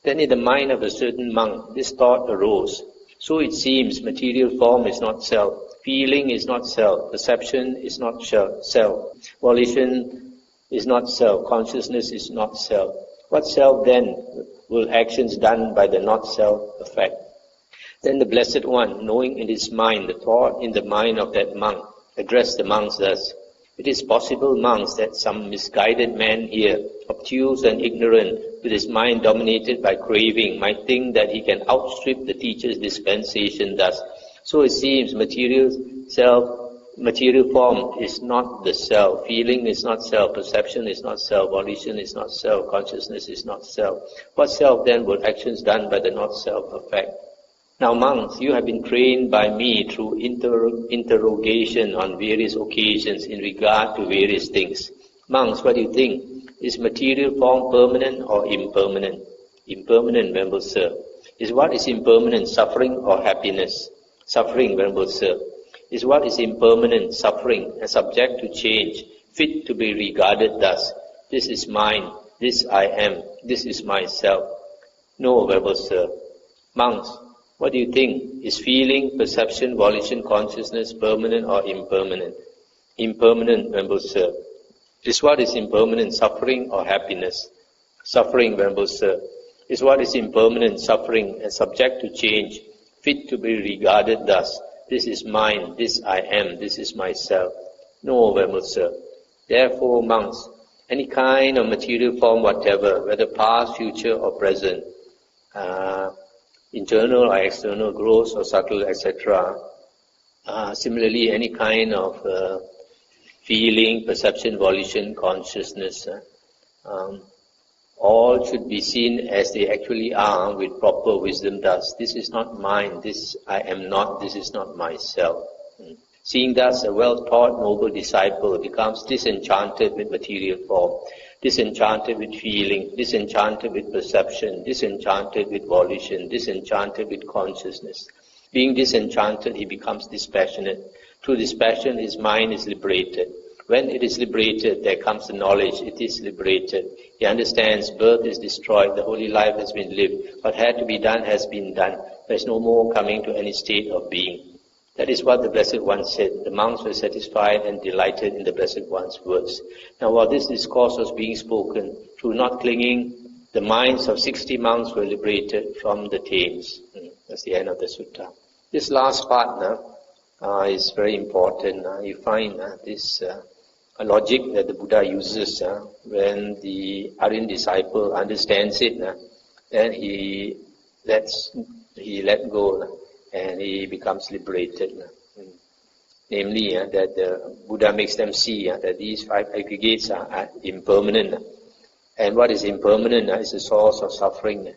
Then in the mind of a certain monk, this thought arose: so it seems material form is not self, feeling is not self, perception is not self, volition is not self, consciousness is not self. What self then will actions done by the not-self affect? Then the Blessed One, knowing in his mind the thought in the mind of that monk, addressed the monks thus: it is possible, monks, that some misguided man here, obtuse and ignorant, with his mind dominated by craving, might think that he can outstrip the teacher's dispensation thus: so it seems material form is not the self, feeling is not self, perception is not self, volition is not self, consciousness is not self. What self then would actions done by the not-self affect? Now monks, you have been trained by me through interrogation on various occasions in regard to various things. Monks, what do you think? Is material form permanent or impermanent? Impermanent, Venerable Sir. Is what is impermanent suffering or happiness? Suffering, Venerable Sir. Is what is impermanent suffering and subject to change, fit to be regarded thus: this is mine, this I am, this is myself? No, Venerable Sir. Monks, what do you think? Is feeling, perception, volition, consciousness permanent or impermanent? Impermanent, Venerable Sir. Is what is impermanent suffering or happiness? Suffering, Venerable Sir. Is what is impermanent suffering and subject to change, fit to be regarded thus: this is mine, this I am, this is myself? No, Venerable Sir. Therefore, monks, any kind of material form whatever, whether past, future or present, internal or external, gross or subtle, etc. Similarly, any kind of feeling, perception, volition, consciousness, all should be seen as they actually are with proper wisdom thus. This is not mine, this I am not, this is not myself. Seeing thus, a well-taught noble disciple becomes disenchanted with material form, disenchanted with feeling, disenchanted with perception, disenchanted with volition, disenchanted with consciousness. Being disenchanted, he becomes dispassionate. Through dispassion, his mind is liberated. When it is liberated, there comes the knowledge, it is liberated. He understands birth is destroyed, the holy life has been lived. What had to be done has been done. There is no more coming to any state of being. That is what the Blessed One said. The monks were satisfied and delighted in the Blessed One's words. Now while this discourse was being spoken, through not clinging, the minds of 60 monks were liberated from the Thames. That's the end of the sutta. This last part now is very important. You find this logic that the Buddha uses when the Aryan disciple understands it, then he let go and he becomes liberated. Namely, that the Buddha makes them see that these 5 aggregates are impermanent. And what is impermanent is a source of suffering.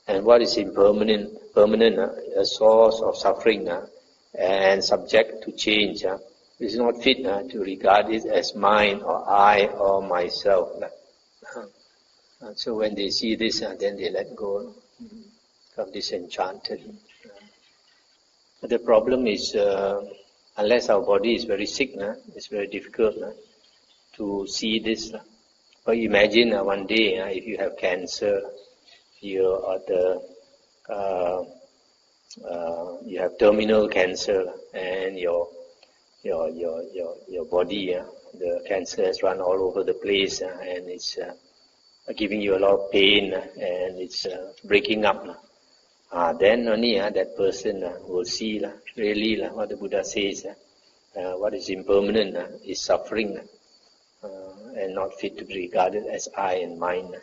And what is permanent, a source of suffering and subject to change. It is not fit to regard it as mine or I or myself. So when they see this, then they let go, become disenchanted. The problem is, unless our body is very sick, it's very difficult to see this. But imagine one day, if you have cancer, you have terminal cancer, and your body, the cancer has run all over the place, and it's giving you a lot of pain, and it's breaking up. Then only that person will see really what the Buddha says. What is impermanent is suffering, and not fit to be regarded as I and mine.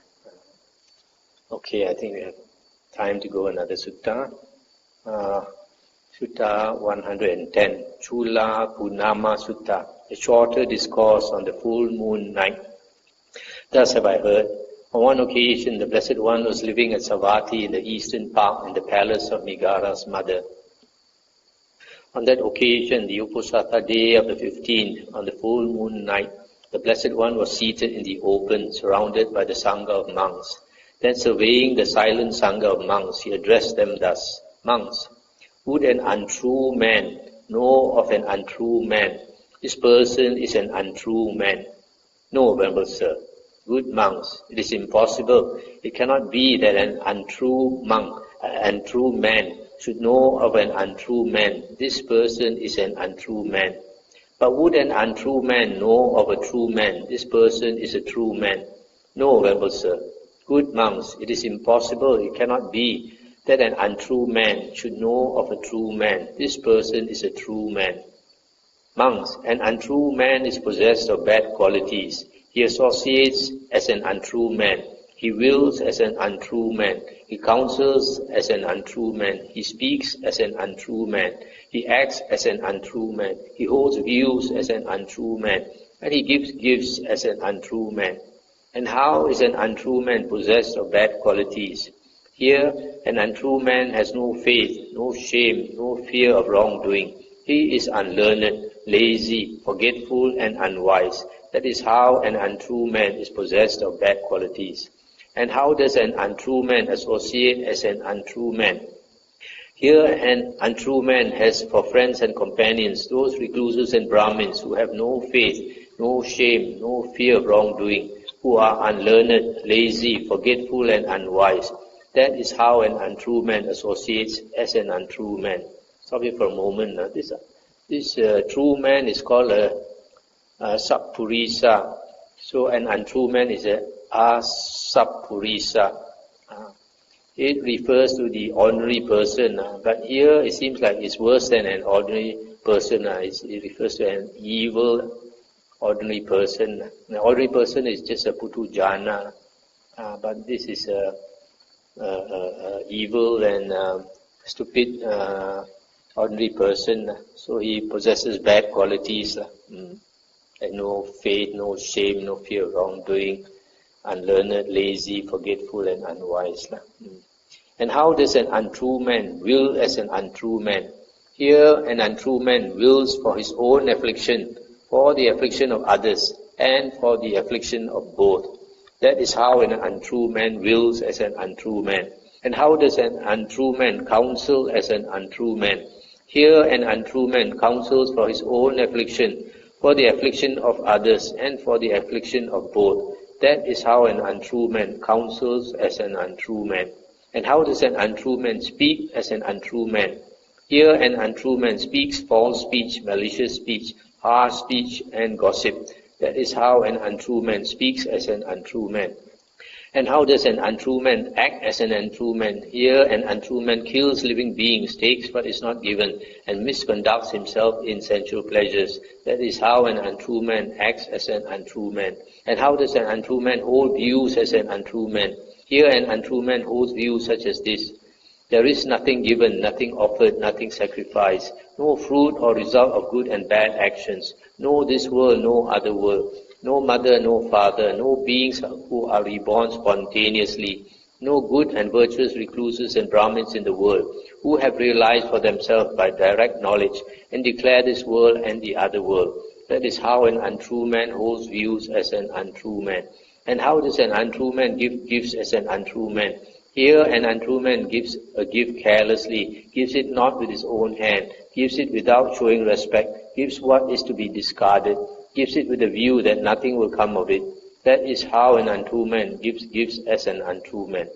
Okay, I think we have time to go another sutta. Sutta 110, Culapunnama Sutta, a shorter discourse on the full moon night. Thus have I heard. On one occasion, the Blessed One was living at Savatthi in the eastern park in the palace of Megara's mother. On that occasion, the Uposatha day of the 15th, on the full moon night, the Blessed One was seated in the open, surrounded by the Sangha of monks. Then surveying the silent Sangha of monks, he addressed them thus, Monks, would an untrue man know of an untrue man? This person is an untrue man. No, Venerable Sir. Good monks, it is impossible. It cannot be that an untrue monk, an untrue man, should know of an untrue man. This person is an untrue man. But would an untrue man know of a true man? This person is a true man. No, Venerable Sir. Good monks, it is impossible. It cannot be that an untrue man should know of a true man. This person is a true man. Monks, an untrue man is possessed of bad qualities. He associates as an untrue man. He wills as an untrue man. He counsels as an untrue man. He speaks as an untrue man. He acts as an untrue man. He holds views as an untrue man. And he gives gifts as an untrue man. And how is an untrue man possessed of bad qualities? Here, an untrue man has no faith, no shame, no fear of wrongdoing. He is unlearned, lazy, forgetful, and unwise. That is how an untrue man is possessed of bad qualities. And how does an untrue man associate as an untrue man? Here an untrue man has for friends and companions those recluses and Brahmins who have no faith, no shame, no fear of wrongdoing, who are unlearned, lazy, forgetful, and unwise. That is how an untrue man associates as an untrue man. Stop here for a moment. This true man is called a Sappurisa. So an untrue man is a Asappurisa. It refers to the ordinary person, but here it seems like it's worse than an ordinary person. It refers to an evil ordinary person. An ordinary person is just a putujana, but this is a evil and stupid ordinary person. So he possesses bad qualities. And no faith, no shame, no fear of wrongdoing. unlearned, lazy, forgetful and unwise. And how does an untrue man will as an untrue man? Here an untrue man wills for his own affliction, for the affliction of others, and for the affliction of both. That is how an untrue man wills as an untrue man. And how does an untrue man counsel as an untrue man? Here an untrue man counsels for his own affliction, for the affliction of others, and for the affliction of both. That is how an untrue man counsels as an untrue man. And how does an untrue man speak as an untrue man? Here an untrue man speaks false speech, malicious speech, harsh speech, and gossip. That is how an untrue man speaks as an untrue man. And how does an untrue man act as an untrue man? Here an untrue man kills living beings, takes what is not given, and misconducts himself in sensual pleasures. That is how an untrue man acts as an untrue man. And how does an untrue man hold views as an untrue man? Here an untrue man holds views such as this. There is nothing given, nothing offered, nothing sacrificed, no fruit or result of good and bad actions, no this world, no other world, no mother, no father, no beings who are reborn spontaneously, no good and virtuous recluses and Brahmins in the world, who have realized for themselves by direct knowledge and declare this world and the other world. That is how an untrue man holds views as an untrue man. And how does an untrue man give gifts as an untrue man? Here an untrue man gives a gift carelessly, gives it not with his own hand, gives it without showing respect, gives what is to be discarded, gives it with a view that nothing will come of it. That is how an untrue man gives gifts as an untrue man.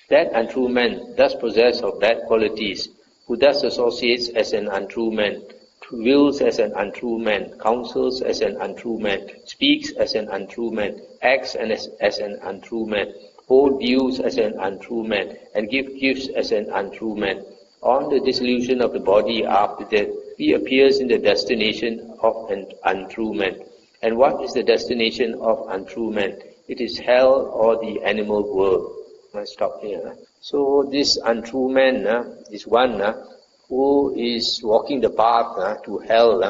That untrue man thus possessed of bad qualities, who thus associates as an untrue man, wills as an untrue man, counsels as an untrue man, speaks as an untrue man, acts as an untrue man, hold views as an untrue man, and give gifts as an untrue man. On the dissolution of the body after death, he appears in the destination of an untrue man. And what is the destination of untrue man? It is hell or the animal world. I stop here. So this untrue man is one who is walking the path to hell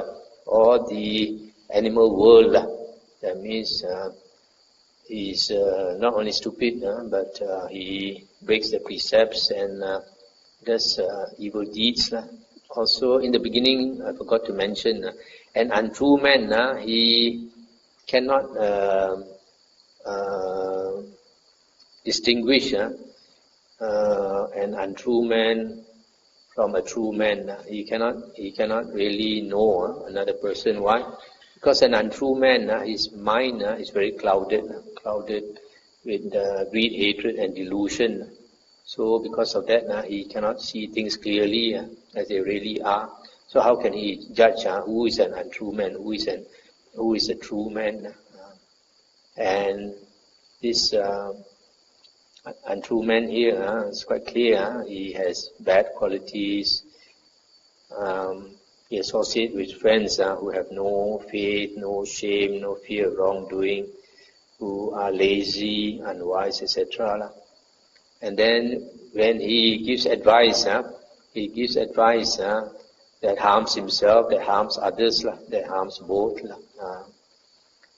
or the animal world. That means he is not only stupid, but he breaks the precepts and does evil deeds. Also, in the beginning, I forgot to mention, an untrue man, he cannot distinguish an untrue man from a true man. He cannot really know another person. Why? Because an untrue man, his mind is very clouded with greed, hatred, and delusion. So because of that, he cannot see things clearly as they really are. So how can he judge who is an untrue man, who is a true man? And this untrue man here is quite clear. He has bad qualities. He associates with friends who have no faith, no shame, no fear of wrongdoing, who are lazy, unwise, etc. And then when he gives advice, that harms himself, that harms others, that harms both.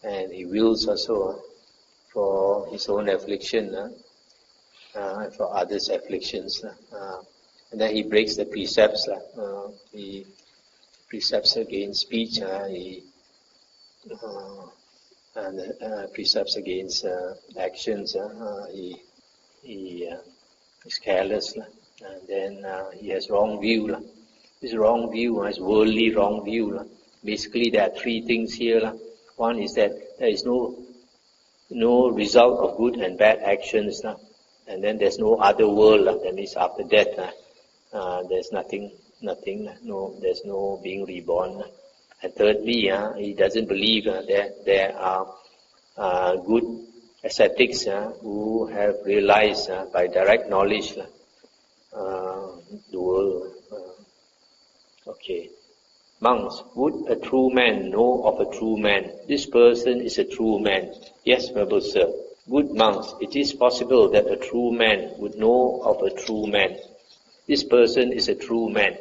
And he wills also for his own affliction and for others' afflictions. And then he breaks the precepts. He precepts against speech, and precepts against actions. He is careless, and then he has wrong view. This wrong view is worldly wrong view. Basically, there are three things here. One is that there is no result of good and bad actions, and then there's no other world. That means after death, there's nothing. There's no being reborn. And thirdly, he doesn't believe that there are good ascetics who have realized by direct knowledge the world. Okay. Monks, would a true man know of a true man? This person is a true man. Yes, noble sir. Good monks, it is possible that a true man would know of a true man. This person is a true man.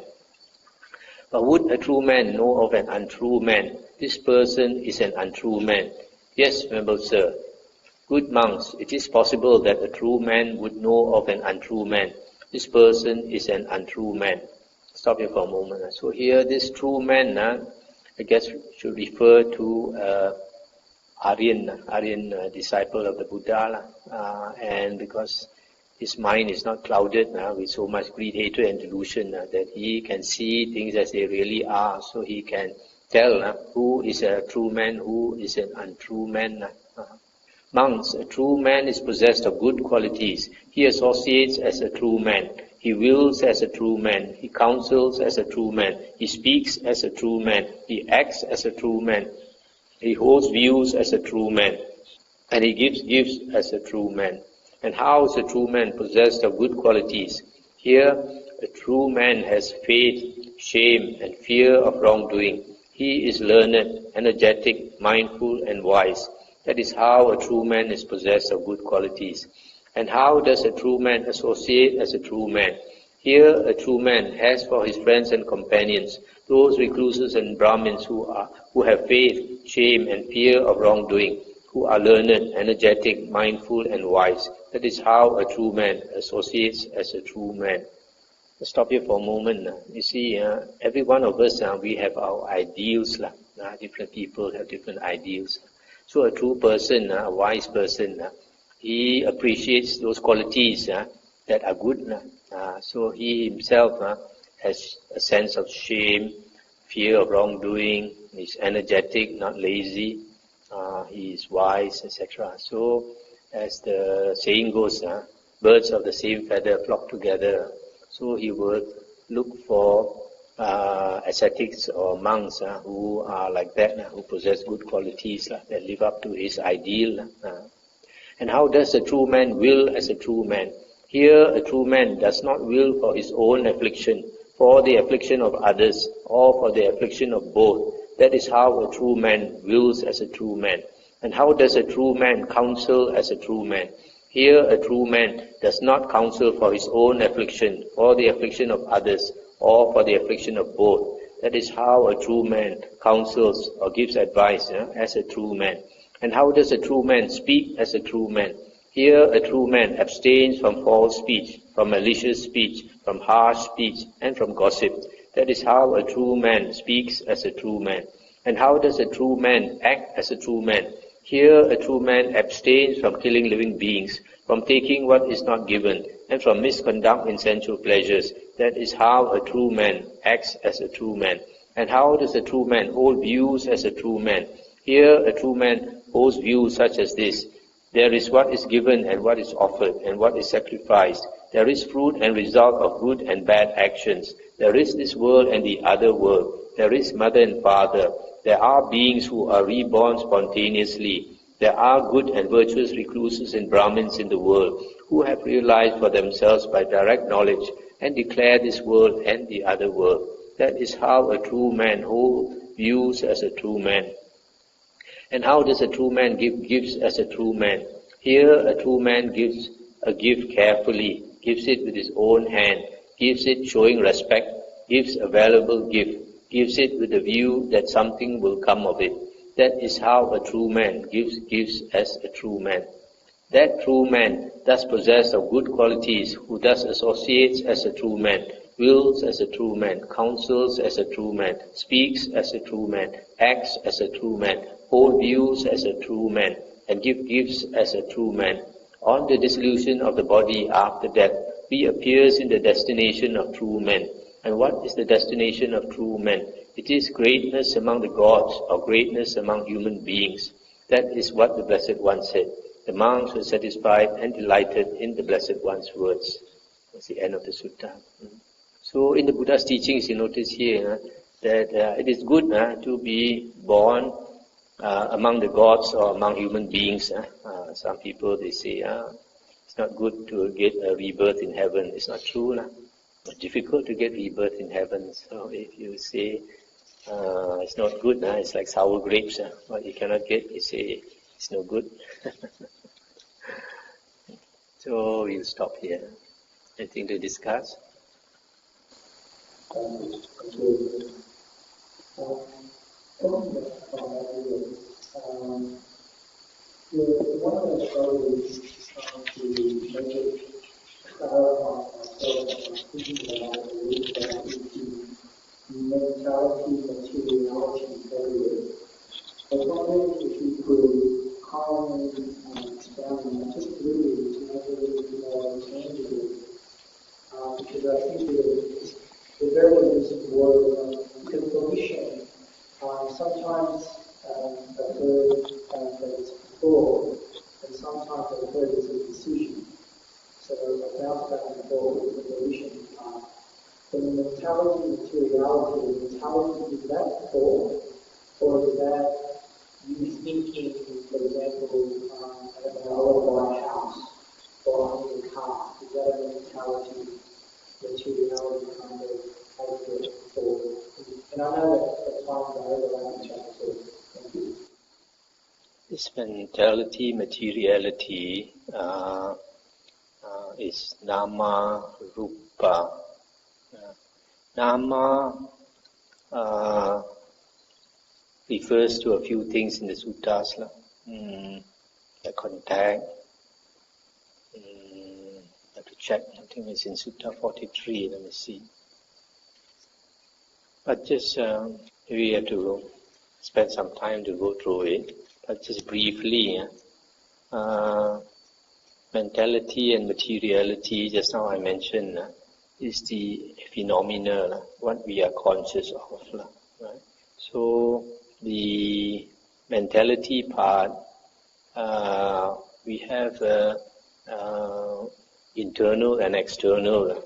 But would a true man know of an untrue man? This person is an untrue man. Yes, noble sir. Good monks, it is possible that a true man would know of an untrue man. This person is an untrue man. Stop here for a moment. So here, this true man, I guess, should refer to Aryan disciple of the Buddha, and because his mind is not clouded with so much greed, hatred, and delusion that he can see things as they really are, so he can tell who is a true man, who is an untrue man. Monks, a true man is possessed of good qualities. He associates as a true man. He wills as a true man. He counsels as a true man. He speaks as a true man. He acts as a true man. He holds views as a true man. And he gives gifts as a true man. And how is a true man possessed of good qualities? Here, a true man has faith, shame, and fear of wrongdoing. He is learned, energetic, mindful, and wise. That is how a true man is possessed of good qualities. And how does a true man associate as a true man? Here, a true man has for his friends and companions those recluses and Brahmins who have faith, shame, and fear of wrongdoing, who are learned, energetic, mindful, and wise. That is how a true man associates as a true man. Let's stop here for a moment. You see, every one of us, we have our ideals. Different people have different ideals. So a true person, a wise person, he appreciates those qualities that are good. So he himself has a sense of shame, fear of wrongdoing. He's energetic, not lazy. He is wise, etc. So, as the saying goes, birds of the same feather flock together. So he would look for ascetics or monks who are like that, who possess good qualities, that live up to his ideal. And how does a true man will as a true man? Here, a true man does not will for his own affliction, for the affliction of others, or for the affliction of both. That is how a true man wills as a true man. And how does a true man counsel as a true man? Here, a true man does not counsel for his own affliction, for the affliction of others, or for the affliction of both. That is how a true man counsels or gives advice as a true man. And how does a true man speak as a true man? Here, a true man abstains from false speech, from malicious speech, from harsh speech, and from gossip. That is how a true man speaks as a true man. And how does a true man act as a true man? Here, a true man abstains from killing living beings, from taking what is not given, and from misconduct in sensual pleasures. That is how a true man acts as a true man. And how does a true man hold views as a true man? Here, a true man holds views such as this. There is what is given and what is offered and what is sacrificed. There is fruit and result of good and bad actions. There is this world and the other world. There is mother and father. There are beings who are reborn spontaneously. There are good and virtuous recluses and Brahmins in the world who have realized for themselves by direct knowledge and declare this world and the other world. That is how a true man holds views as a true man. And how does a true man give gifts as a true man? Here, a true man gives a gift carefully, gives it with his own hand, gives it showing respect, gives a valuable gift, gives it with the view that something will come of it. That is how a true man gives gifts as a true man. That true man, thus possessed of good qualities, who thus associates as a true man, wills as a true man, counsels as a true man, speaks as a true man, acts as a true man, holds views as a true man, and gives gifts as a true man. On the dissolution of the body after death, reappears in the destination of true men. And what is the destination of true men? It is greatness among the gods, or greatness among human beings. That is what the Blessed One said. The monks were satisfied and delighted in the Blessed One's words. That's the end of the sutta. So in the Buddha's teachings, you notice here that it is good to be born among the gods or among human beings. Some people, they say, it's not good to get a rebirth in heaven. It's not true. It's difficult to get rebirth in heaven. So if you say it's not good, it's like sour grapes. What you cannot get, you say it's no good. So we'll stop here. Anything to discuss? One of the slowly to make it clarify myself and my thinking about the belief that mentality, materiality, everywhere. I was wondering if you could kindly expound on that just really to make it a little bit more tangible, because I think the very recent word because volition sometimes I've heard that it's before, and sometimes I've heard it's a decision. So I bounce back and forth with the volition part. But the mentality, materiality, the mentality, is that thought, or is that you thinking, for example, I want to buy a house, or I need a car? Is that a mentality, materiality kind of thought? And I know that at times I overlap each other, so thank you. This mentality, materiality is nama, rupa. Nama refers to a few things in the suttas, the contact. I have to check, I think it's in Sutta 43, let me see. But just, we have to spend some time to go through it. But just briefly, mentality and materiality, just now I mentioned, is the phenomena, what we are conscious of. Right? So, the mentality part, we have internal and external.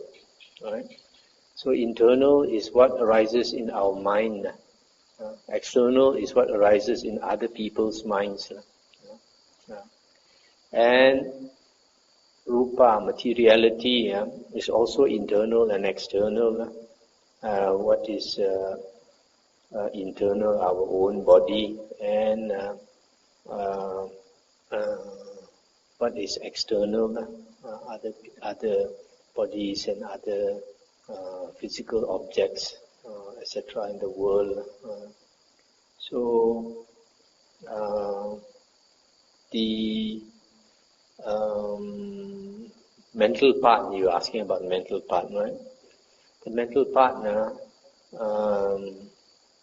Right? So internal is what arises in our mind. External is what arises in other people's minds. And rupa, materiality, is also internal and external. What is internal, our own body, and what is external, other bodies and other physical objects, etc. in the world. So the mental part, you're asking about the mental part, right? The mental part,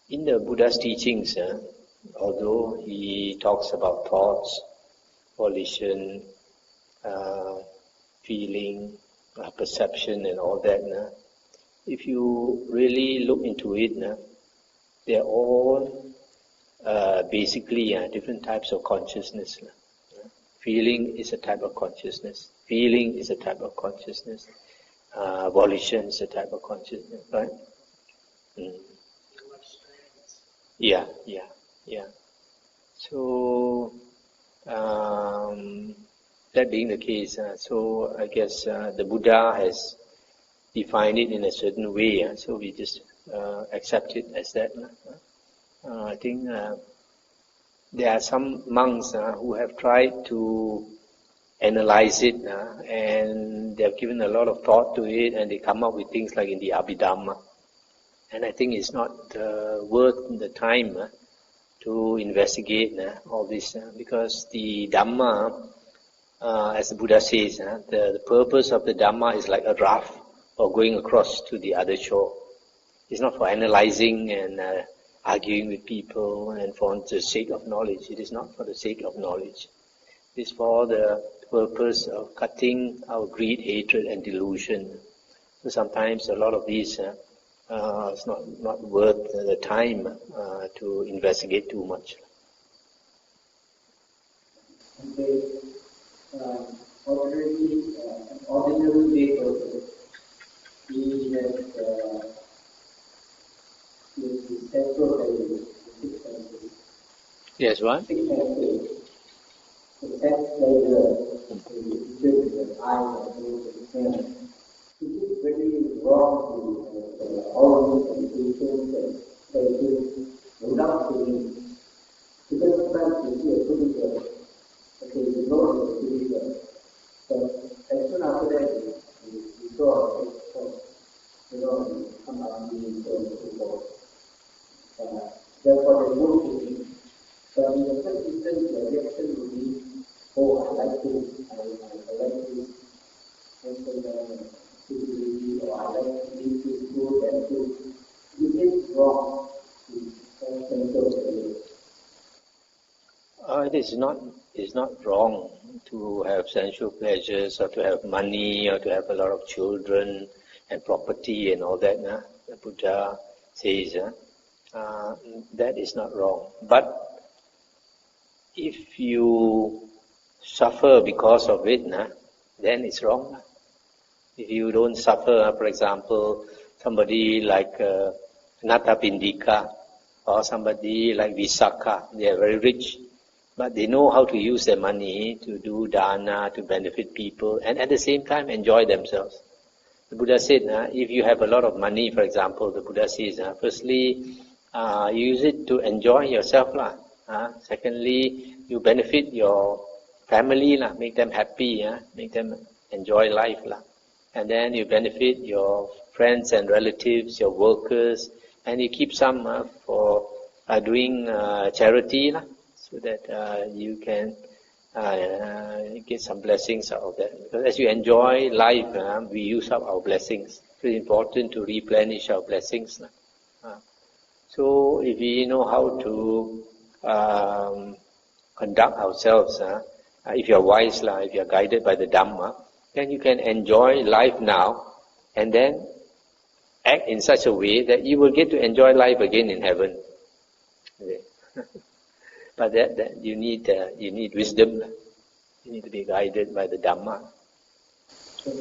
in the Buddha's teachings, although he talks about thoughts, volition, feeling, perception and all that, if you really look into it, they're all basically different types of consciousness. Feeling is a type of consciousness. Feeling is a type of consciousness. Volition is a type of consciousness, right? Yeah. So, that being the case, so I guess the Buddha has defined it in a certain way, so we just accept it as that. I think there are some monks who have tried to analyze it, and they have given a lot of thought to it, and they come up with things like in the Abhidhamma. And I think it's not worth the time to investigate all this, because the Dhamma, as the Buddha says, the purpose of the Dhamma is like a raft or going across to the other shore. It's not for analyzing and arguing with people and for the sake of knowledge. It is not for the sake of knowledge. It is for the purpose of cutting our greed, hatred and delusion. So sometimes a lot of these it's not worth the time to investigate too much. Ordinary day person is that the central value, the six senses. Yes, what? Six senses. The sense pleasure, the eyes, the smell. Is it very wrong to all these meditations and practice without feeling? Because sometimes you see a Buddha, okay, you know it's a Buddha, but as soon after that you saw it, you come out and so on and so forth. Therefore, there's no feeling. But in the first instance, the reaction will be oh, I like this, I like this, and so then, or I like this food, that food. You get wrong in sense of It's not wrong to have sensual pleasures or to have money or to have a lot of children and property and all that. The Buddha says that is not wrong. But if you suffer because of it, then it's wrong. If you don't suffer, for example, somebody like Natapindika or somebody like Visakha, they are very rich, but they know how to use their money to do dana, to benefit people, and at the same time enjoy themselves. The Buddha said, if you have a lot of money, for example, the Buddha says, firstly, use it to enjoy yourself. Secondly, you benefit your family, make them happy, make them enjoy life. And then you benefit your friends and relatives, your workers, and you keep some for doing charity, so that you can get some blessings out of that. Because as you enjoy life, we use up our blessings. So it's important to replenish our blessings. So if we know how to conduct ourselves, if you are wise, if you are guided by the Dhamma, then you can enjoy life now and then act in such a way that you will get to enjoy life again in heaven. Okay. But that you need wisdom. You need to be guided by the Dhamma. Could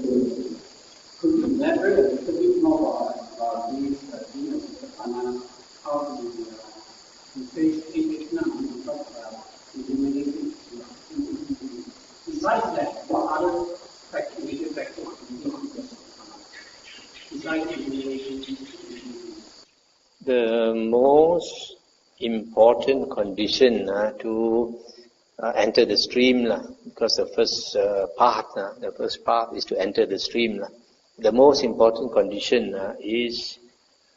you elaborate a little bit more about these how you face it now and talk about eliminating? Besides that, what other major factors besides elimination? The most important condition to enter the stream, because the first path is to enter the stream. The most important condition is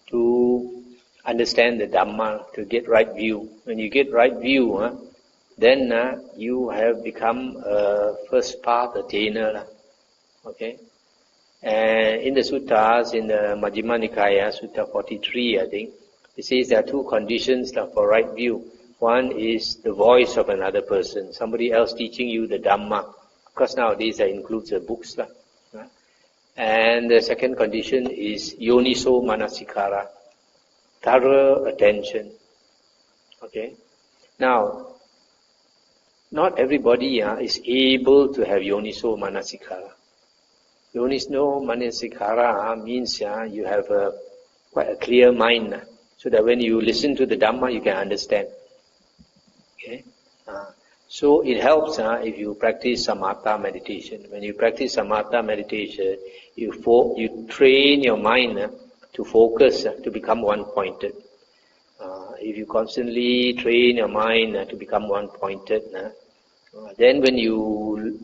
to understand the Dhamma, to get right view. When you get right view, then you have become a first path attainer. Okay? And in the suttas, in the Majjhima Nikāya, Sutta 43, I think, it says there are two conditions for right view. One is the voice of another person, somebody else teaching you the Dhamma. Of course, nowadays that includes the books. And the second condition is yoniso manasikara, thorough attention. Okay? Now, not everybody is able to have yoniso manasikara. Yoniso manasikara means you have quite a clear mind, so that when you listen to the Dhamma, you can understand. Okay? So it helps if you practice samatha meditation. When you practice samatha meditation, you train your mind to focus, to become one-pointed. If you constantly train your mind to become one-pointed, then when you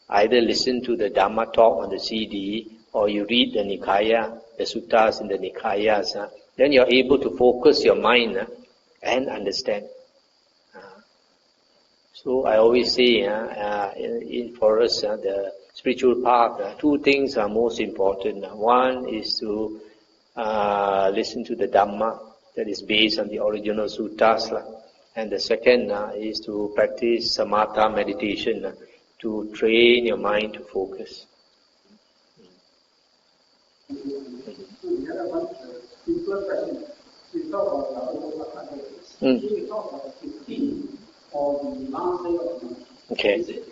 either listen to the Dhamma talk on the CD or you read the Nikāya, the suttas in the Nikāyas, then you're able to focus your mind and understand. So I always say, for us, the spiritual path, two things are most important. One is to listen to the Dhamma that is based on the original suttas, and the second is to practice samatha meditation to train your mind to focus. We have a bunch of simpler questions. We talk about we talk about 15 or the last day of the month. Okay. Is it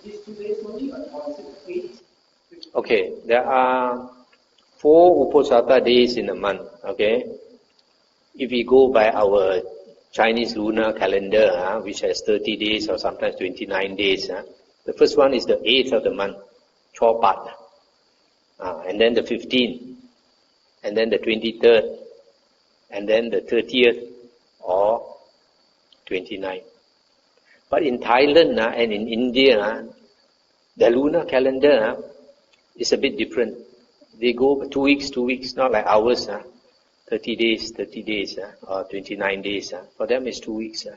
these 2 days only, or is it 8? Okay, there are 4 Uposatha days in a month. Okay, if we go by our Chinese lunar calendar, which has 30 days or sometimes 29 days, the first one is the 8th of the month, Chopat, and then the 15th, and then the 23rd, and then the 30th or 29th. But in Thailand and in India, the lunar calendar is a bit different. They go 2 weeks, not like ours, 30 days, or 29 days. For them it's 2 weeks.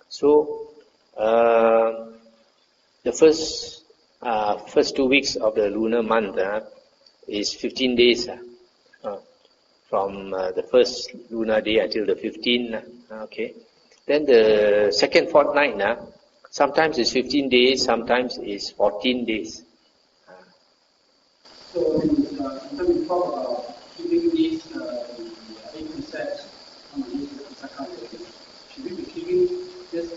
So The first 2 weeks of the lunar month is 15 days from the first lunar day until the 15th. Okay. Then the second fortnight, sometimes it's 15 days, sometimes it's 14 days. So when we talk about keeping these 8 precepts on the psychology, should we be keeping this?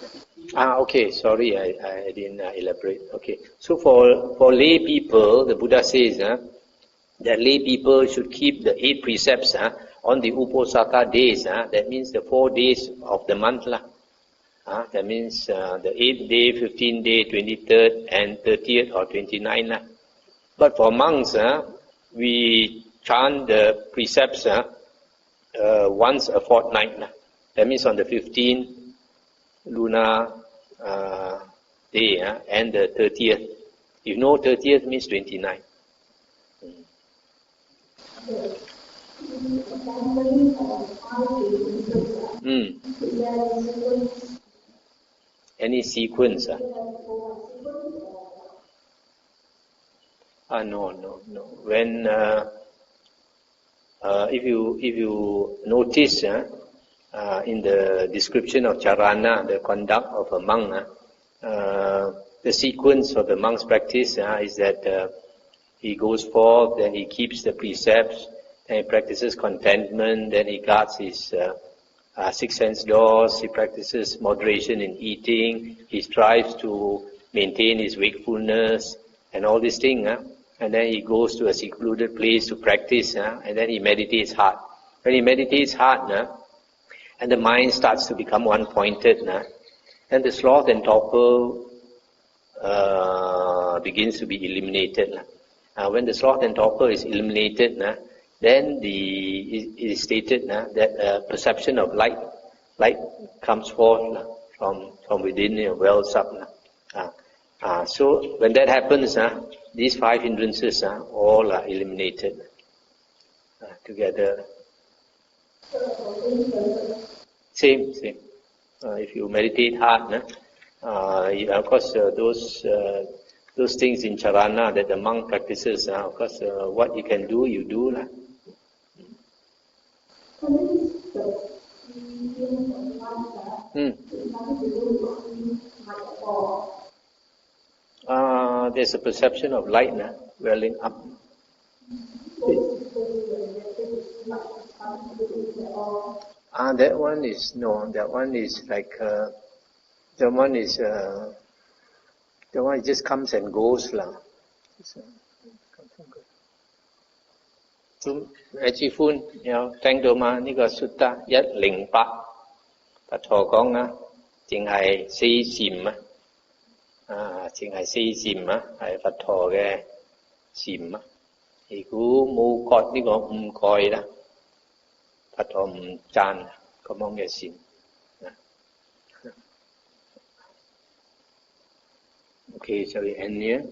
Okay, sorry, I didn't elaborate. Okay, so for lay people, the Buddha says that lay people should keep the 8 precepts on the Uposatha days. That means the 4 days of the month. That means the 8th day, 15th day, 23rd, and 30th or 29th. But for monks, we chant the precepts once a fortnight. That means on the 15th lunar day and the 30th. You know 30th means 29. Any sequence? No. When if you notice in the description of charana, the conduct of a monk, the sequence of the monk's practice is that he goes forth, then he keeps the precepts, then he practices contentment, then he guards his 6 sense doors, he practices moderation in eating, he strives to maintain his wakefulness and all these things, and then he goes to a secluded place to practice, and then he meditates hard. When he meditates hard, and the mind starts to become one-pointed, then the sloth and torpor begins to be eliminated. When the sloth and torpor is eliminated, then it is stated that perception of light comes forth from within, wells up. So when that happens, these 5 hindrances all are eliminated together. Same. If you meditate hard, of course those things in charana that the monk practices, of course what you can do, you do. There's a perception of light welling up. That one is like that one it just comes and goes lah. 阿支歡有聽到嘛？呢個 Sutta 108，佛陀講淨係4禪淨係4禪係佛陀嘅禪如果冇割呢個5蓋啦，佛陀唔讚咁樣嘅禪。Okay, shall we end here?